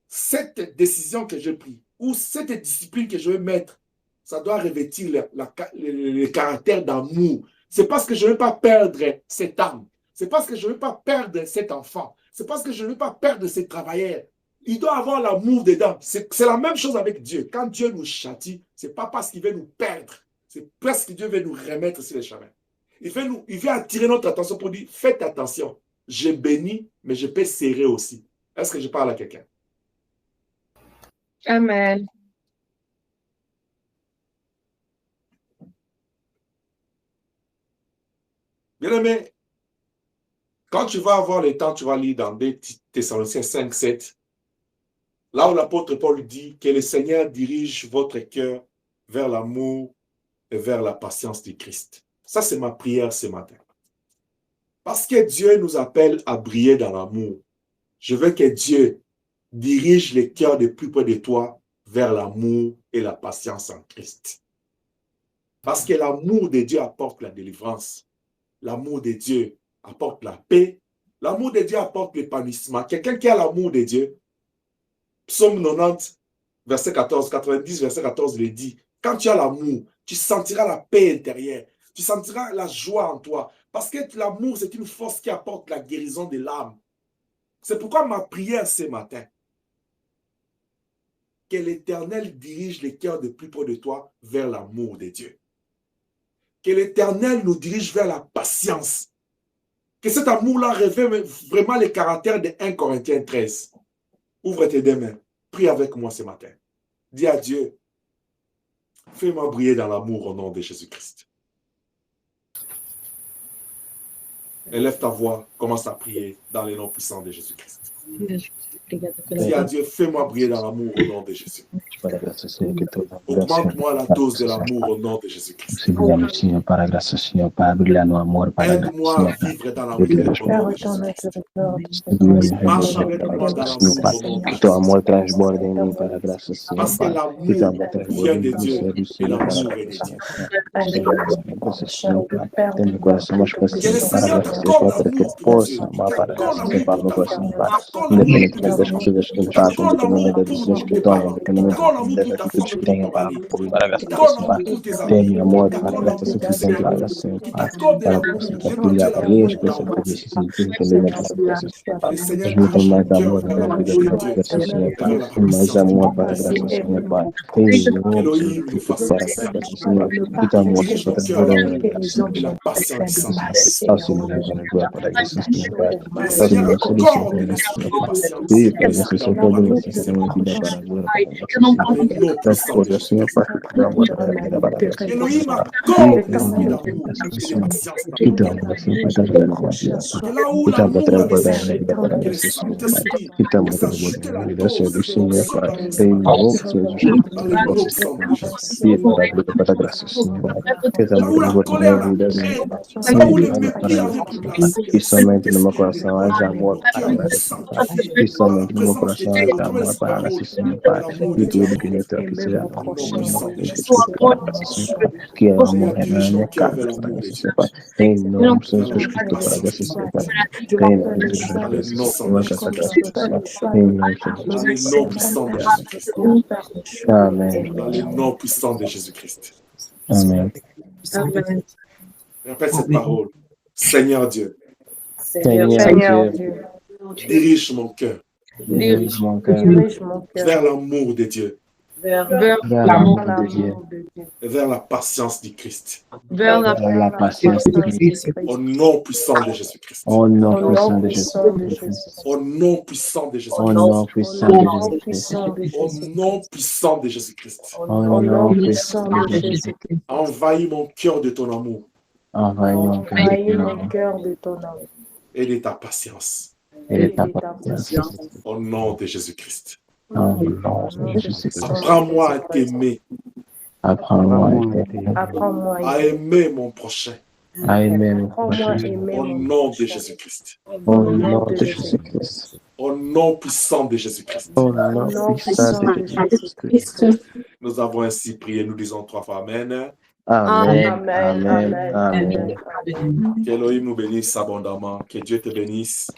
Cette décision que j'ai prise, ou cette discipline que je vais mettre, ça doit revêtir le caractère d'amour. C'est parce que je ne veux pas perdre cette âme. C'est parce que je ne veux pas perdre cet enfant. c'est parce que je ne veux pas perdre ces travailleurs. Il doit avoir l'amour dedans. C'est la même chose avec Dieu. Quand Dieu nous châtie, ce n'est pas parce qu'il veut nous perdre. C'est parce que Dieu veut nous remettre sur les chemins. Il veut attirer notre attention pour dire, faites attention. Je bénis, mais je peux serrer aussi. Est-ce que je parle à quelqu'un? Amen. Bien-aimé, quand tu vas avoir le temps, tu vas lire dans 2 Thessaloniciens 5, 7, là où l'apôtre Paul dit que le Seigneur dirige votre cœur vers l'amour et vers la patience du Christ. Ça, c'est ma prière ce matin. Parce que Dieu nous appelle à briller dans l'amour. Je veux que Dieu dirige les cœurs de plus près de toi vers l'amour et la patience en Christ. Parce que l'amour de Dieu apporte la délivrance. L'amour de Dieu apporte la paix. L'amour de Dieu apporte l'épanouissement. Quelqu'un qui a l'amour de Dieu, Psaume 90, verset 14, 90, verset 14, il dit, quand tu as l'amour, tu sentiras la paix intérieure. Tu sentiras la joie en toi. Parce que l'amour, c'est une force qui apporte la guérison de l'âme. C'est pourquoi ma prière ce matin, que l'Éternel dirige les cœurs de plus près de toi vers l'amour de Dieu. Que l'Éternel nous dirige vers la patience. Que cet amour-là révèle vraiment le caractère de 1 Corinthiens 13. Ouvre tes deux mains. Prie avec moi ce matin. Dis à Dieu, fais-moi briller dans l'amour au nom de Jésus-Christ. Élève ta voix, commence à prier dans le nom puissant de Jésus-Christ. Dis à Dieu, fais-moi briller dans l'amour au nom de Jésus. Augmente-moi la dose de l'amour au nom de Jésus-Christ. Aide-moi à vivre dans l'amour au nom de Jésus-Christ. Marche avec moi dans l'amour au nom de Jésus-Christ. Parce que l'amour vient de Dieu et l'amour est de Dieu. Que le Seigneur t'accorde l'amour pour Dieu, t'accorde l'amour pour ta famille, t'accorde l'amour pour tes enfants, t'accorde l'amour pour tes parents, t'accorde l'amour pour ta femme et ton mari, t'accorde l'amour pour tes amis, t'accorde l'amour pour tes sœurs, qui t'accorde l'amour, demande Dieu l'amour dans ta vie. Le Seigneur dirige ton cœur vers l'amour de Dieu, vers la puissance de Dieu. Elohim nous facilite. Dirige nos cœurs vers l'amour et la patience du Saint-Esprit. Le Seigneur accorde l'esprit de patience. Elohim accorde l'esprit d'amour et de patience. Que là où l'amour a descendu, que le Saint-Esprit puisse ajouter la dose, l'onction d'amour dans le nom puissant de Jésus. Là où la colère a pris, là où le mépris avait pris place, que le Saint-Esprit l'amour qui a une sanctifié par la présence de Dieu à travers cette parole, l'amour de Dieu. Dirige nos cœurs vers l'amour de Dieu. Dans le nom puissant de Jésus-Christ. Amen. Dans le nom puissant de Jésus-Christ. Amen. Répète cette parole. Seigneur Dieu, Seigneur Dieu, dirige mon cœur dirige mon cœur vers l'amour de Dieu vers l'amour de Dieu, et vers la patience du Christ. vers la patience de Christ. Au nom puissant de Jésus-Christ. Au nom puissant de Jésus-Christ. Au nom puissant de Au Jésus-Christ. nom puissant de Jésus-Christ. Au nom puissant de Jésus-Christ. Au nom puissant de Jésus-Christ. Envahis mon cœur de ton amour Envahis mon cœur de ton amour et de ta patience. et ta patience. Au nom de Jésus-Christ. Au nom de Jésus-Christ. Apprends-moi à t'aimer, Apprends-moi à t'aimer, Apprends-moi à aimer mon prochain. à aimer mon Apprends-moi à prochain. aimer Au nom de Jésus-Christ. Au nom de Jésus-Christ. Au nom puissant de Jésus-Christ. Au nom puissant de Jésus-Christ. Nous avons ainsi prié, nous disons 3 fois Amen. Amen. Amen. Amen. Qu'Elohim nous bénisse abondamment. Que Dieu te bénisse.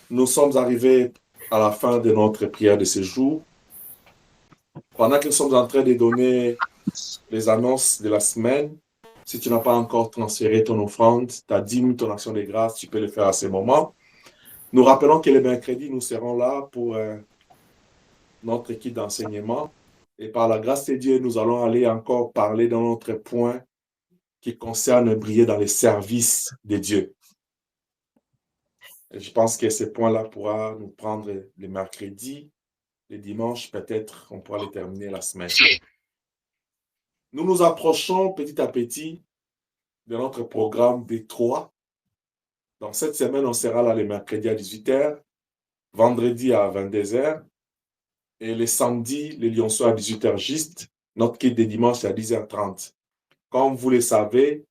Nous sommes arrivés à la fin de notre prière de ce jour. Pendant que nous sommes en train de donner les annonces de la semaine, Si tu n'as pas encore transféré ton offrande, ta dîme, ton action de grâce, tu peux le faire à ce moment. Nous rappelons que le mercredi, nous serons là pour notre équipe d'enseignement. Et par la grâce de Dieu, nous allons aller encore parler dans notre point qui concerne briller dans les services de Dieu. Et je pense que ce point-là pourra nous prendre le mercredi, le dimanche, peut-être on pourra le terminer la semaine. Nous nous approchons petit à petit de notre programme des 3. Donc, cette semaine, on sera là le mercredi à 18h, vendredi à 22h, et le samedi, les Lionceaux à 18h juste. Notre kit des dimanches à 10h30. Comme vous le savez,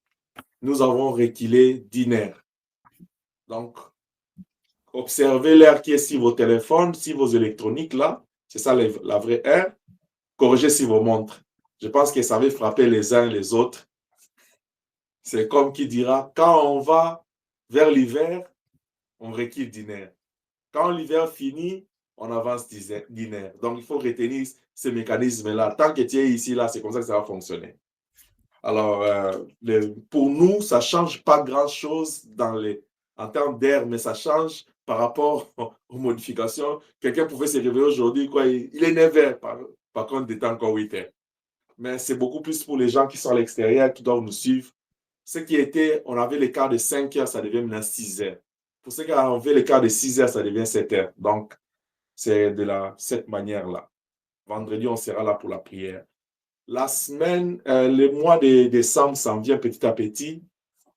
nous avons reculé d'1 heure. Donc, observez l'heure qui est sur vos téléphones, sur vos électroniques là. C'est ça la vraie heure. Corrigez sur vos montres. Je pense que ça va frapper les uns les autres. C'est comme qui dira, quand on va vers l'hiver, on recule d'1 heure. Quand l'hiver finit, on avance d'1 heure. Donc, il faut retenir ce mécanisme-là. Tant que tu es ici, là, c'est comme ça que ça va fonctionner. Alors, pour nous, ça ne change pas grand-chose en termes d'air, mais ça change par rapport aux modifications. Quelqu'un pouvait se réveiller aujourd'hui, il est 9 heures, par contre, il était encore 8 heures. Mais c'est beaucoup plus pour les gens qui sont à l'extérieur, qui doivent nous suivre. Ce qui était, on avait l'écart de 5 heures, ça devient maintenant 6 heures. Pour ceux qui ont enlevé l'écart de 6 heures, ça devient 7 heures. Donc, c'est de cette manière-là. Vendredi, on sera là pour la prière. La semaine, le mois de décembre s'en vient petit à petit,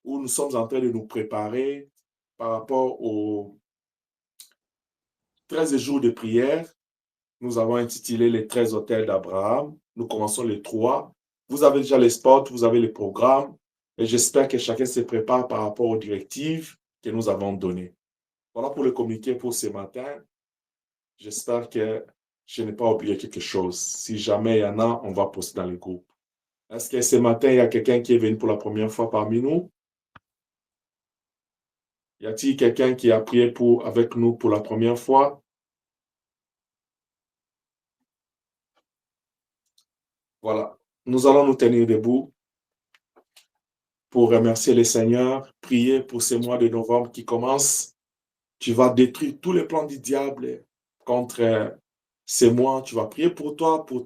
où nous sommes en train de nous préparer par rapport aux 13 jours de prière. Nous avons intitulé les 13 hôtels d'Abraham. Nous commençons les 3. Vous avez déjà les spots, vous avez les programmes. Et j'espère que chacun se prépare par rapport aux directives que nous avons données. Voilà pour le communiqué pour ce matin. J'espère que je n'ai pas oublié quelque chose. Si jamais il y en a, on va poster dans le groupe. Est-ce que ce matin, il y a quelqu'un qui est venu pour la première fois parmi nous? Y a-t-il quelqu'un qui a prié avec nous pour la première fois? Voilà. Nous allons nous tenir debout pour remercier le Seigneur, prier pour ce mois de novembre qui commence. Tu vas détruire tous les plans du diable contre ces mois. Tu vas prier pour toi, pour ta